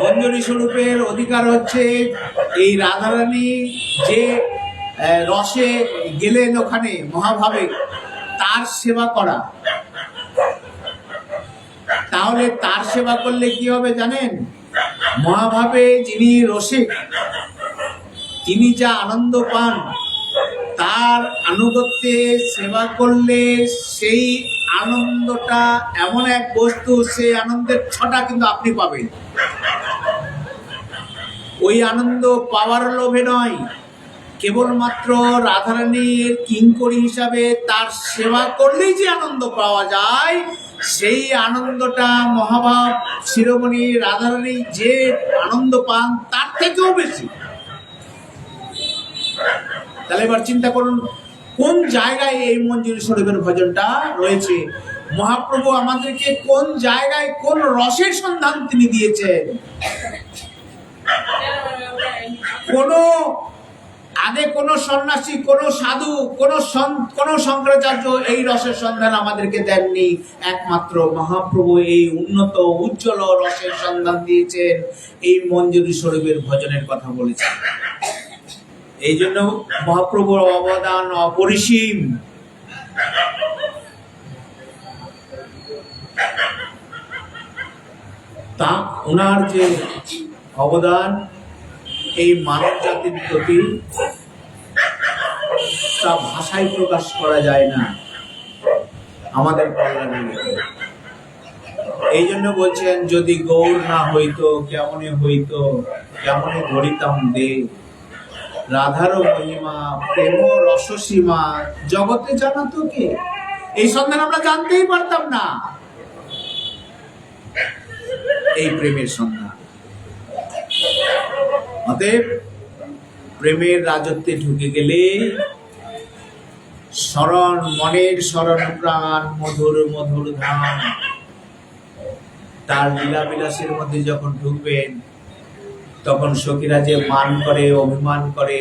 মঞ্জুরি স্বরূপের অধিকার হচ্ছে এই রাধারানী যে রসে গেলেন ওখানে মহাভাবে, তার সেবা করা। তাহলে তার সেবা করলে কি হবে জানেন? মহাভাবে যিনি রসিক, তিনি যা আনন্দ পান, তার আনুগত্যে সেবা করলে সেই আনন্দটা এমন এক বস্তু, সেই আনন্দের ছটা কিন্তু আপনি পাবেন। ওই আনন্দ পাওয়ার লোভে নয়, কেবলমাত্র রাধারানীর কিঙ্করী হিসাবে তার সেবা করলেই যে আনন্দ পাওয়া যায়, সেই আনন্দটা মহাভাব শিরোমণি রাধারানী যে আনন্দ পান তার থেকেও বেশি। তাহলে এবার চিন্তা করুন কোন জায়গায় এই মঞ্জুরি স্বরূপের ভজনটা রয়েছে। মহাপ্রভু আমাদেরকে কোন জায়গায় কোন রসের সন্ধান তিনি দিয়েছেন। কোন সন্ন্যাসী, কোন সাধু, কোন শঙ্করাচার্য এই রসের সন্ধান আমাদেরকে দেননি। একমাত্র মহাপ্রভু এই উন্নত উজ্জ্বল রসের সন্ধান দিয়েছেন, এই মঞ্জুরি স্বরূপের ভজনের কথা বলেছেন। এই জন্য মহাপ্রভুর অবদান অপরিসীম। তা ওনার যে অবদান এই মানব জাতির প্রতি, তা ভাষায় প্রকাশ করা যায় না। আমাদের কল্যাণের এই জন্য বলছেন, যদি গৌর না হইতো কেমনে হইতো, কেমনে ধরিতাম দে, রাধারও মহিমা প্রেম রসসীমা জগতে জানাতো কে। এই সন্ধান আমরা জানতেই পারতাম না, এই প্রেমের সন্ধান। অতএব প্রেমের রাজত্বে ঢুকে গেলে শরণ, মনের শরণ প্রাণ মধুর মধুর ধাম, তার লীলা বিলাসের মধ্যে যখন ঢুকবেন, তখন সখীরা যে মান করে, অভিমান করে,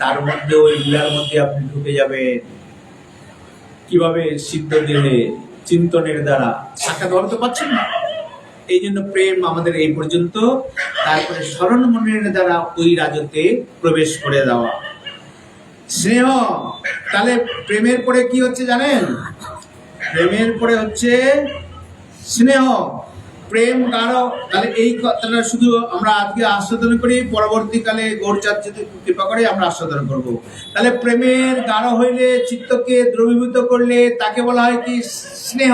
তার মধ্যে ওই লীলার মধ্যে আপনি ঢুকে যাবেন। কিভাবে? সিদ্ধ দেহে চিন্তনের দ্বারা। সাক্ষাৎ তো পাচ্ছেন না, এই জন্য প্রেম আমাদের এই পর্যন্ত, তারপরে স্মরণ মনের দ্বারা ওই রাজত্বে প্রবেশ করে দেওয়া। স্নেহ, তাহলে প্রেমের পরে কি হচ্ছে জানেন? প্রেমের পরে হচ্ছে স্নেহ। প্রেম গাঢ়, তাহলে এই কথাটা শুধু আমরা আজকে আস্বাদন করি, পরবর্তীকালে গৌরচাঁদ যদি কৃপা করে আমরা আস্বাদন করব। তাহলে প্রেমের গাঢ় হইলে, চিত্তকে দ্রবীভূত করলে তাকে বলা হয় কি? স্নেহ।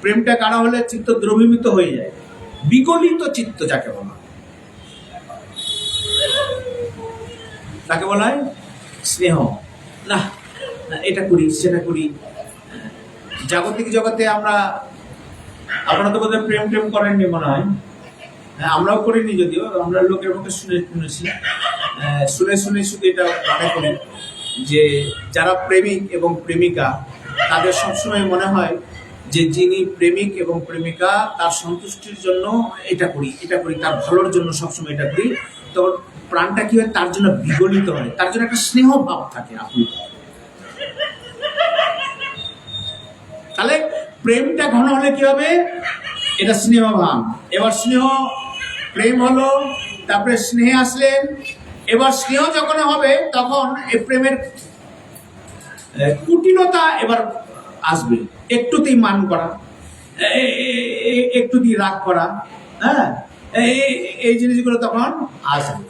প্রেমটা গাঢ় হলে চিত্ত দ্রবীভূত হয়ে যায়, বিগলিত চিত্ত যাকে বলা হয়, তাকে বলা হয় স্নেহ। না এটা করি, সেটা করি। জাগতিক জগতে আমরা, আপনারা তো বোধহয় প্রেম প্রেম করেননি মনে হয়, আমরাও করিনি, যদিও আমরা লোকের মুখে শুনেছি, শুনে শুধু এটা মনে করি যে যারা প্রেমিক এবং প্রেমিকা, তাদের সবসময় মনে হয় যে যিনি প্রেমিক এবং প্রেমিকা তার সন্তুষ্টির জন্য এটা করি, তার ভালোর জন্য সবসময় এটা করি, তখন প্রাণটা কি হয়? তার জন্য বিগলিত হয়, তার জন্য একটা স্নেহ ভাব থাকে। আপনি তাহলে প্রেমটা ঘন হলে কি হবে? এটা স্নেহ ভাব। এবার স্নেহ, প্রেম হলো, তারপরে স্নেহে আসলেন। এবার স্নেহ যখন হবে তখন এই প্রেমের কুটিলতা এবার আসবে। একটুতেই মান করা, একটুতেই রাগ করা, হ্যাঁ, এই জিনিসগুলো তখন আসবে,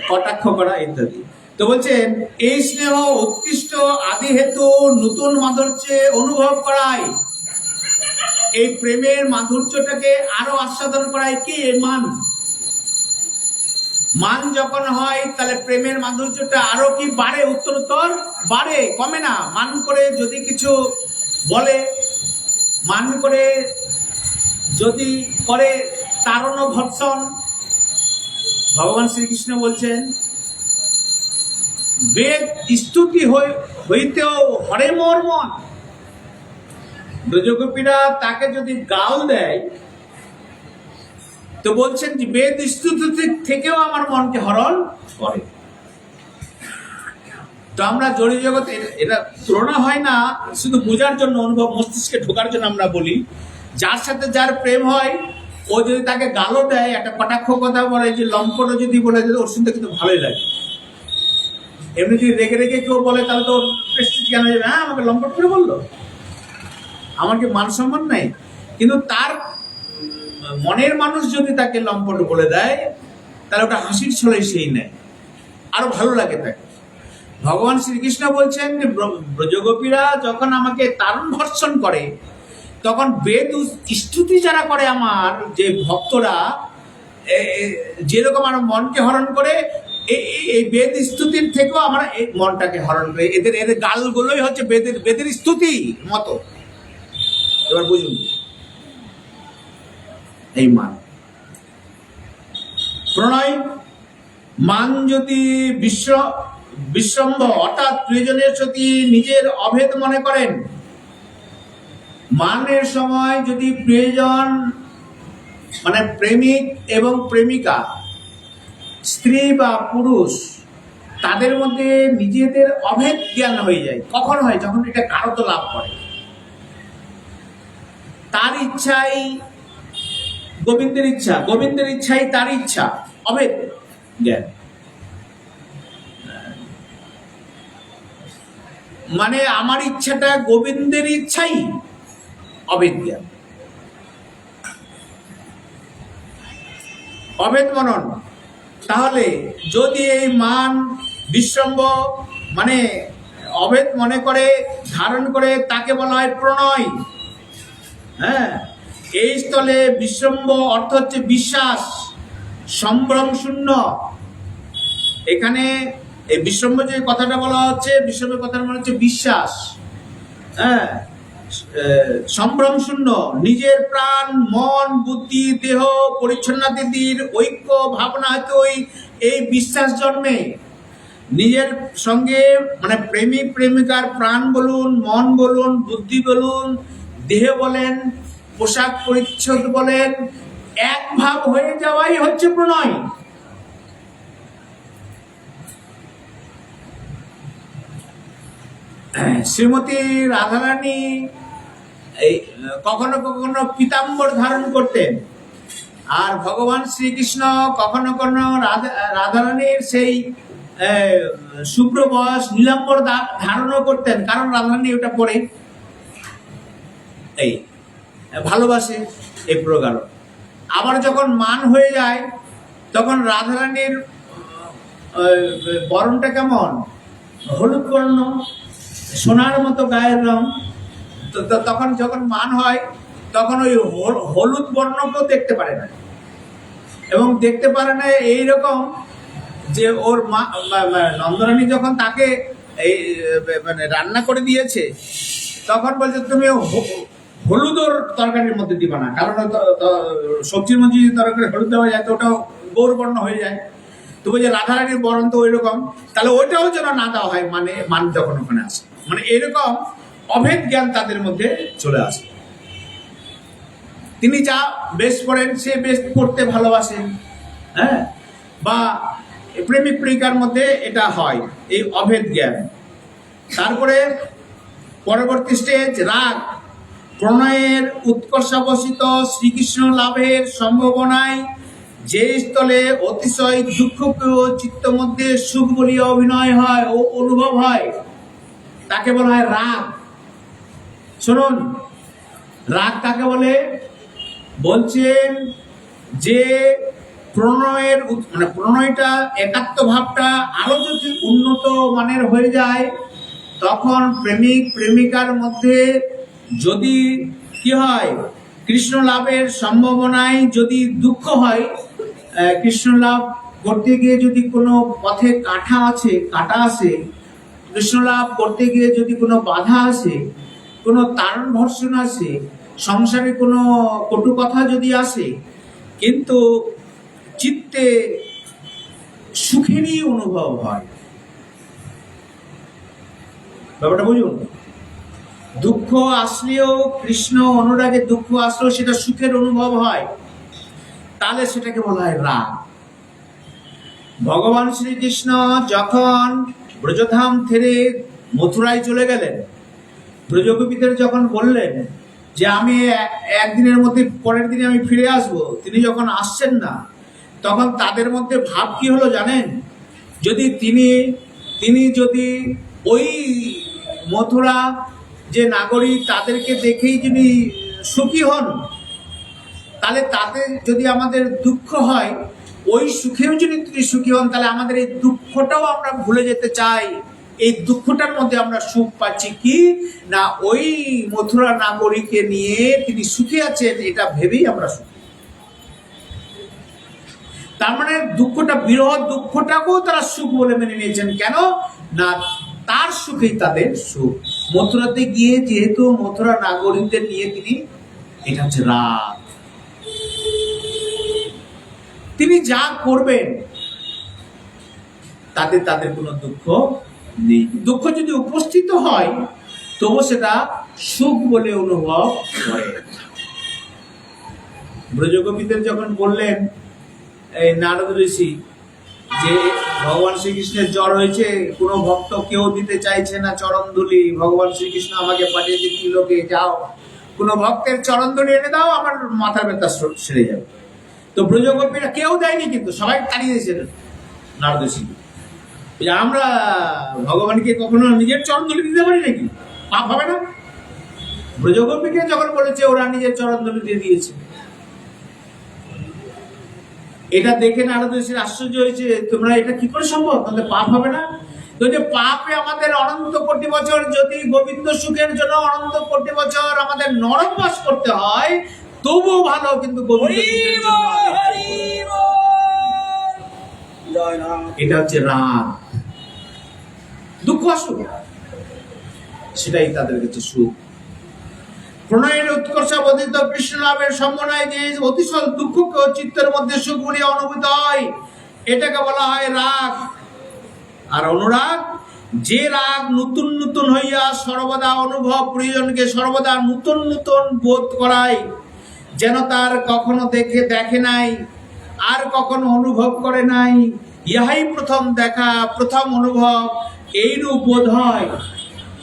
কটাক্ষ করা ইত্যাদি। তো বলছেন, এই স্নেহ উৎকৃষ্ট আদি হেতু নতুন মাধুর্যে অনুভব করায়। এই প্রেমের মাধুর্যটাকে আরো আস্বাদন করায় কি? মান। মান যখন হয় তাহলে প্রেমের মাধুর্যটা আরো কি বাড়ে, উত্তরোত্তর বাড়ে, কমে না। মান করে যদি কিছু বলে, মান করে যদি করে তারণ ভৎসন, ভগবান শ্রীকৃষ্ণ বলছেন, বেদ স্তুতি হইতেও হরে মোর মন। ব্রজগোপীরা তাকে যদি গাল দেয় তো বলছেন যে বেদ স্তুতি থেকেও আমার মনকে হরণ করে। তো আমরা জড়ি জগতে এটা তুলনা হয় না, শুধু বোঝার জন্য, অনুভব মস্তিষ্কে ঢোকার জন্য আমরা বলি। যার সাথে যার প্রেম হয়, ও যদি তাকে গালও দেয়, একটা কটাক্ষ কথা বলে, যে লম্পটও যদি বলে, ওর শুনতে কিন্তু ভালোই লাগে। এমনি যদি রেগে রেগে কেউ বলে তাহলে তো প্রেস্টিজ কেন যাবে? হ্যাঁ, আমাকে লম্পট করে বললো, আমার কি মান সম্মান নাই? কিন্তু তার মনের মানুষ যদি তাকে লম্পট বলে দেয়, তাহলে ওটা হাসির ছলে সেই নেয়, আরো ভালো লাগে তাকে। ভগবান শ্রীকৃষ্ণ বলছেন, ব্রজগোপীরা যখন আমাকে তারণ ভর্ৎসন করে, তখন বেদ স্তুতি যারা করে, আমার যে ভক্তরা, যেরকম আমার মনকে হরণ করে, এই বেদ স্তুতির থেকেও আমার এই মনটাকে হরণ করে। এদের গালগুলোই হচ্ছে বেদের স্তুতি মতো। এবার বুঝুন এই মান। প্রণয়, মান যদি বিশ্বম্ভ অর্থাৎ প্রিয়জনের প্রতি নিজের অভেদ মনে করেন, মানের সময় যদি প্রিয়জন মানে প্রেমিক এবং প্রেমিকা, স্ত্রী বা পুরুষ, তাদের মধ্যে নিজেদের অভেদ জ্ঞান হয়ে যায়। কখন হয়? যখন এটা গাঢ়ত্ব লাভ করে, তার ইচ্ছাই গোবিন্দের ইচ্ছা, গোবিন্দের ইচ্ছাই তার ইচ্ছা, অভেদ জ্ঞান। মানে আমার ইচ্ছাটা গোবিন্দের ইচ্ছাই, অভেদ জ্ঞান, অভেদ মনন। তাহলে যদি এই মান বিশ্বম্ব মানে অভেদ মনে করে, ধারণ করে, তাকে বলা হয় প্রণয়। হ্যাঁ, এই স্থলে বিশ্বম্ব অর্থ হচ্ছে বিশ্বাস, সম্ভ্রম শূন্য। এখানে এই বিশ্বম্ব যে কথাটা বলা হচ্ছে, বিশ্বম্বের কথাটা মানে হচ্ছে বিশ্বাস, হ্যাঁ, সম্ভ্রম শূন্য, নিজের প্রাণ, মন, বুদ্ধি, দেহ পরিচ্ছন্নাদির ঐক্য ভাবনা হয়তো এই বিশ্বাস জন্মে। নিজের সঙ্গে মানে প্রেমিক প্রেমিকার প্রাণ বলুন, মন বলুন, বুদ্ধি বলুন, দেহ বলেন, পোশাক পরিচ্ছদ বলেন, এক ভাব হয়ে যাওয়াই হচ্ছে প্রণয়। শ্রীমতী রাধারানী এই কখনো কখনো পীতাম্বর ধারণ করতেন, আর ভগবান শ্রীকৃষ্ণ কখনো কখনো রাধারানীর সেই শুভ্র বয়স নীলাম্বর ধারণও করতেন, কারণ রাধারানী ওটা পরে এই ভালোবাসে এই প্রকার। আবার যখন মান হয়ে যায় তখন রাধারানীর বরণটা কেমন, হলুদ বর্ণ, সোনার মতো গায়ের রং। তখন যখন মান হয় তখন ওই হলুদ বর্ণকেও দেখতে পারে না, এবং দেখতে পারে না এইরকম যে ওর মা নন্দরানী যখন তাকে এই মানে রান্না করে দিয়েছে তখন বলছে তুমি হলুদর তরকারির মধ্যে দিবা না, কারণ সবজির মধ্যে যদি তরকারি হলুদ দেওয়া যায় তো ওটাও গৌরবর্ণ হয়ে যায়। তো বলছে রাধারানীর বরণ তো ওই রকম, তাহলে ওইটাও যেন না দেওয়া হয়, মানে মান যখন ওখানে আসে, মানে এরকম অভেদ জ্ঞান তাদের মধ্যে চলে আসে। তিনি যা বেশ পড়েন সে বেশ পড়তে ভালোবাসেন, হ্যাঁ, বা প্রেমিক প্রেমিকার মধ্যে এটা হয়, এই অভেদ জ্ঞান। তারপরে পরবর্তী স্টেজ রাগ, প্রণয়ের উৎকর্ষাবশিত শ্রীকৃষ্ণ লাভের সম্ভাবনায় যে স্থলে অতিশয় দুঃখপ্রিয় চিত্ত মধ্যে সুখ বলিয়া অভিনয় হয় ও অনুভব হয় তাকে বলা হয় রাগ। শুনুন, রাগ কাকে বলে? বলছেন যে প্রণয়ের মানে প্রণয়টা একাত্ম ভাবটা আরো যদি উন্নত মানের হয়ে যায় তখন প্রেমিক প্রেমিকার মধ্যে যদি কি হয়, কৃষ্ণ লাভের সম্ভাবনায় যদি দুঃখ হয়, কৃষ্ণ লাভ করতে গিয়ে যদি কোনো পথে কাটা আসে, কৃষ্ণ লাভ করতে গিয়ে যদি কোনো বাধা আসে, কোনো তারণ ভর্ষণ আসে, সংসারে কোনো কটু কথা যদি আসে, কিন্তু চিত্তে সুখেরই অনুভব হয়। ব্যাপারটা বুঝুন, দুঃখ আসলেও কৃষ্ণ অনুরাগে দুঃখ আসলেও সেটা সুখের অনুভব হয়, তাহলে সেটাকে বলা হয় রাগ। ভগবান শ্রীকৃষ্ণ যখন ব্রজধাম ছেড়ে মথুরায় চলে গেলেন, ব্রজগোপীদের যখন বললেন যে আমি একদিনের মধ্যে পরের দিনে আমি ফিরে আসব, তিনি যখন আসছেন না তখন তাদের মধ্যে ভাব কি হলো জানেন? যদি তিনি যদি ওই মথুরা যে নাগরিক তাদেরকে দেখেই যদি সুখী হন, তাহলে তাতে যদি আমাদের দুঃখ হয়, ওই সুখেও যদি তিনি সুখী হন, তাহলে আমাদের এই দুঃখটাও আমরা ভুলে যেতে চাই। এই দুঃখটার মধ্যে আমরা সুখ পাচ্ছি কি না, ওই মথুরা নাগরিককে নিয়ে তিনি সুখী আছেন এটা ভেবেই আমরা সুখী। তার মানে দুঃখটা, বিরহ দুঃখটাকেও তারা সুখ বলে মেনে নিয়েছেন। কেন না, তার সুখেই তাদের সুখ। মথুরাতে গিয়ে যেহেতু মথুরা নাগরিকদের নিয়ে তিনি, এটা হচ্ছে রাগ, তিনি যা করবেন তাদের কোনো দুঃখ নেই। দুঃখ যদি উপস্থিত হয় তবু সেটা সুখ বলে অনুভব করে। ব্রজগোপীদের যখন বললেন এই নারদ ঋষি যে ভগবান শ্রীকৃষ্ণের জ্বর হয়েছে, কোনো ভক্ত কেউ দিতে চাইছে না চরণ ধুলি, ভগবান শ্রীকৃষ্ণ আমাকে পাঠিয়েছে কি লোকে, যাও কোনো ভক্তের চরণ ধুলি এনে দাও, আমার মাথার ব্যথা সেরে যাবে। তো ব্রজগোপীরা কেউ দেয়নি, কিন্তু সবাই তাড়িয়ে দিয়েছিলেন নারদ ঋষি। আমরা ভগবানকে কখনো নিজের চরণ ধুলি দিতে পারি নাকি? পাপ হবে না? ব্রজগোপীকে যখন বলেছে ওরা নিজের চরণ ধুলি দিয়ে দিয়েছে, এটা দেখে নারদ ঋষির আশ্চর্য হয়েছে, তোমরা এটা কি করে সম্ভব, তাহলে পাপ হবে না? তো যে পাপে আমাদের অনন্ত কোটি বছর যদি গোবিন্দ সুখের জন্য অনন্ত কোটি বছর আমাদের নরক বাস করতে হয়, তবুও ভালো, কিন্তু গোবিন্দ এটা হচ্ছে রাগ। দুঃখ আসুক, সেটাই তাদের কাছে সুখ। প্রণয়ের উৎকর্ষ বর্ধিত কৃষ্ণ লাভের সম্ভাবনায় যে অতিশয় দুঃখকে চিত্তের মধ্যে সুখ বলিয়া অনুভূত হয়, এটাকে বলা হয় রাগ। আর অনুরাগ, যে রাগ নতুন নতুন হইয়া সর্বদা অনুভব প্রিয়জনকে সর্বদা নতুন নতুন বোধ করায়, যেন তার কখনো দেখে নাই, আর কখনো অনুভব করে নাই, ইহাই প্রথম দেখা, প্রথম অনুভব, এইরূপ বোধ হয়,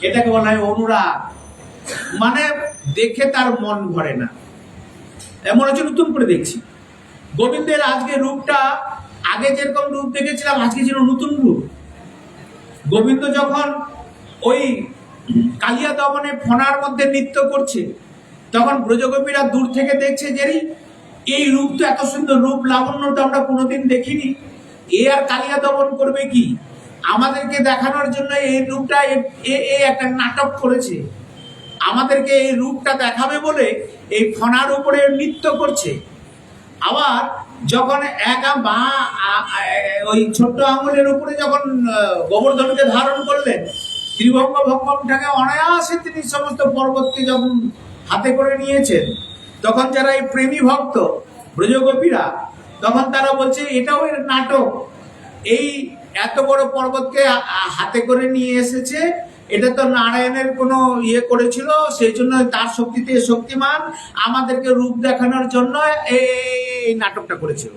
এটাকে বলা হয় অনুরাগ। মানে দেখে তার মন ভরে না, এমন হচ্ছে নতুন করে দেখছি। গোবিন্দের আজকে রূপটা, আগে যেরকম রূপ দেখেছিলাম, আজকে ছিল নতুন রূপ। গোবিন্দ যখন ওই কালিয়া দমনে ফনার মধ্যে নৃত্য করছে, তখন ব্রজগোপীরা দূর থেকে দেখছে যে এই রূপ তো এত সুন্দর রূপ, লাবণ্য তো আমরা কোনোদিন দেখিনি, এ আর কালিয়া দমন করবে কি? আমাদেরকে দেখানোর জন্য এই রূপটা একটা নাটক করেছে, আমাদেরকে এই রূপটা দেখাবে বলে এই ফনার উপরে নৃত্য করছে। আবার যখন ওই ছোট্ট আঙুলের উপরে যখন গোবর্ধনকে ধারণ করলেন, ত্রিভঙ্গ ভঙ্গমটাকে অনায়াসে তিনি সমস্ত পর্বতকে যখন হাতে করে নিয়েছেন, তখন যারা এই প্রেমী ভক্ত ব্রজগোপীরা, তখন তারা বলছে এটাও এর নাটক। এই এত বড় পর্বতকে হাতে করে নিয়ে এসেছে, এটা তো নারায়ণের কোনো ইয়ে করেছিল, সেই জন্য তার শক্তিতে শক্তিমান, আমাদেরকে রূপ দেখানোর জন্য এই নাটকটা করেছিল,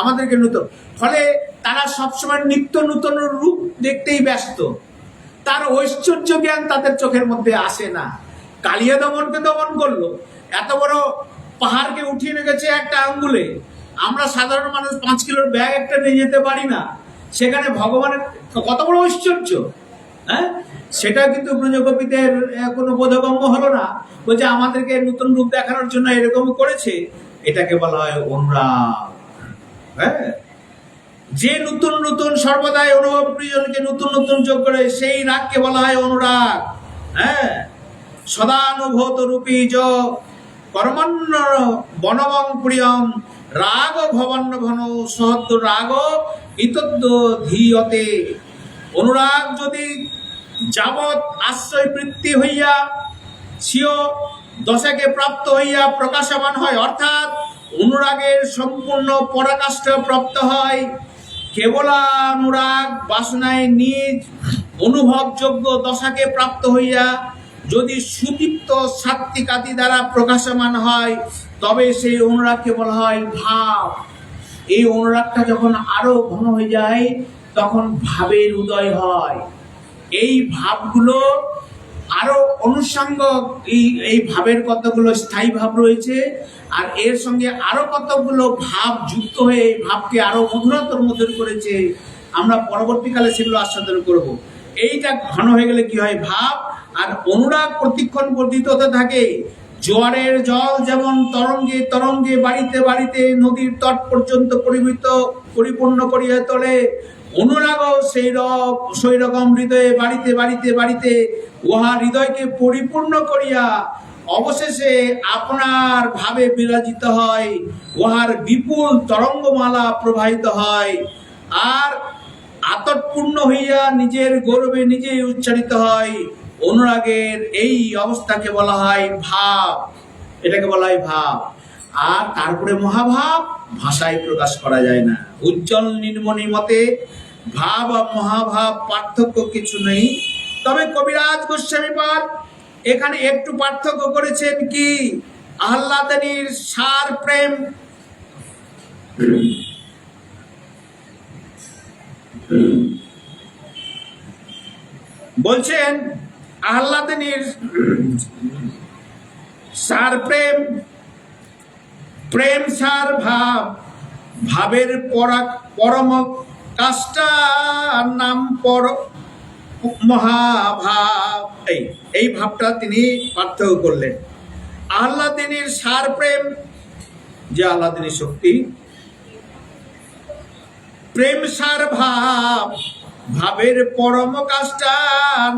আমাদেরকে নতুন। ফলে তারা সবসময় নিত্য নতুন রূপ দেখতেই ব্যস্ত, তার ঐশ্বর্য জ্ঞান তাদের চোখের মধ্যে আসে না। কালিয়া দমনকে দমন করলো, এত বড় পাহাড়কে উঠিয়ে রেখেছে একটা আঙ্গুলে। আমরা সাধারণ মানুষ 5 কিলোর ব্যাগ একটা নিয়ে যেতে পারি না, সেখানে ভগবানের কত বড় ঐশ্বর্য, হ্যাঁ? সেটা কিন্তু ব্রজগোপীদের কোনো বোধগম্য হলো না, বলছে আমাদেরকে নতুন রূপ দেখানোর জন্য এরকম করেছে। এটাকে বলা হয় অনুরাগ। হ্যাঁ, যে নতুন নতুন সর্বদাই অনুভব প্রিয়জনকে নতুন নতুন যোগ করে, সেই রাগকে বলা হয় অনুরাগ। হ্যাঁ, সদানুভূত রূপী য কর্মণ্য বনবং প্রিয়ম রাগ ভবন্ন ঘন সহদ্দ রাগ ইতদ্দ ধীয়তে। অনুরাগ যদি যাবৎ আশ্রয় বৃত্তি হইয়া স্বীয় দশাকে প্রাপ্ত হইয়া প্রকাশমান হয়, অর্থাৎ অনুরাগের সম্পূর্ণ পরাকাষ্ঠা প্রাপ্ত হয়, কেবলানুরাগ বাসনায় নিজ অনুভবযোগ্য দশাকে প্রাপ্ত হইয়া যদি সুদীপ্ত সাত্ত্বিক আদি দ্বারা প্রকাশমান হয়, তবে সেই অনুরাগকে বলা হয় ভাব। এই অনুরাগটা যখন আরো ঘন হয়ে যায়, তখন ভাবের উদয় হয়। এই ভাবগুলো আরো অনুষঙ্গ, এই ভাবের কতগুলো স্থায়ী ভাব রয়েছে, আর এর সঙ্গে আরো কতগুলো ভাব যুক্ত হয়ে এই ভাবকে আরো মধুরতর মধুর করেছে। আমরা পরবর্তীকালে সেগুলো আস্বাদন করব। এইটা ঘন হয়ে গেলে কি হয়? ভাব। আর অনুরাগ প্রতিক্ষণ বর্ধিত হতে থাকে। জোয়ারের জল যেমন তরঙ্গে তরঙ্গে বাড়িতে বাড়িতে নদীর তট পর্যন্ত পরিপূর্ণ করিয়া তোলে, অনুরাগও সেই রকম হৃদয়ে বাড়িতে বাড়িতে বাড়িতে উহা হৃদয়কে পরিপূর্ণ করিয়া অবশেষে আপনার ভাবে বিরাজিত হয়, উহার বিপুল তরঙ্গমালা প্রবাহিত হয়, আর আতৎপূর্ণ হইয়া নিজের গৌরবে নিজেই উচ্চারিত হয়। অনুরাগের এই অবস্থাকে বলা হয় ভাব, এটাকে বলা হয় ভাব। আর তারপরে মহাভাব, ভাষায় প্রকাশ করা যায় না। উজ্জ্বল নির্মণি মতে ভাব আর মহাভাব পার্থক্য কিছু নেই, তবে কবিরাজ গোস্বামীপাদ এখানে একটু পার্থক্য করেছেন কি? আহ্লাদিনীর সার প্রেম বলছেন, আহ্লাদিনীর সার প্রেম, প্রেম সার ভাব, ভাবের পরম কাষ্টার নাম পর মহাভাব। এই ভাবটা তিনি পার্থক্য করলেন। আহ্লাদিনীর সার প্রেম, যে আহ্লাদিনীর শক্তি, প্রেম সার ভাব, ভাবের পরম কাষ্টার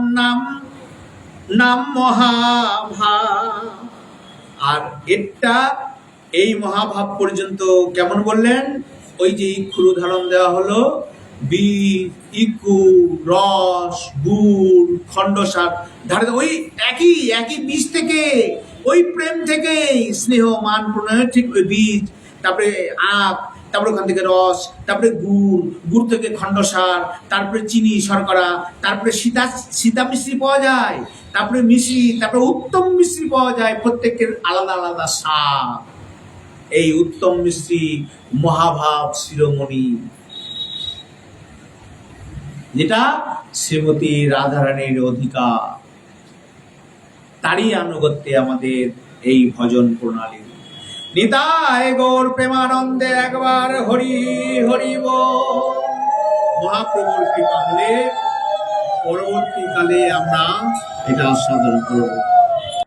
নাম মহাভাব। আর এটা এই মহাভাব পর্যন্ত কেমন বললেন? ওই যে ইক্ষুর উদাহরণ দেওয়া হলো, বীজ, ইক্ষু, রস, গুড়, খণ্ডসার, ধারে ওই একই একই বীজ থেকে, ওই প্রেম থেকে স্নেহ মান প্রণয়, ঠিক ওই বীজ, তারপরে আখ, তারপরে ওখান থেকে রস, তারপরে গুড়, গুড় থেকে খণ্ডসার, তারপরে চিনি শর্করা, তারপরে সীতা মিশ্রি পাওয়া যায়, তারপরে মিশ্রি, তারপরে উত্তম মিশ্রি পাওয়া যায়, প্রত্যেকের আলাদা আলাদা স্বাদ। এই উত্তম মিশ্রি মহাভাব শিরোমণি, যেটা শ্রীমতী রাধারানীর অধিকার, তারই আনুগত্যে আমাদের এই ভজন প্রণালী। নিতাই গৌর প্রেমানন্দে একবার হরি হরি বল। মহাপ্রভুর কৃপা হলে পরবর্তীকালে আমরা এটা আস্বাদন করব।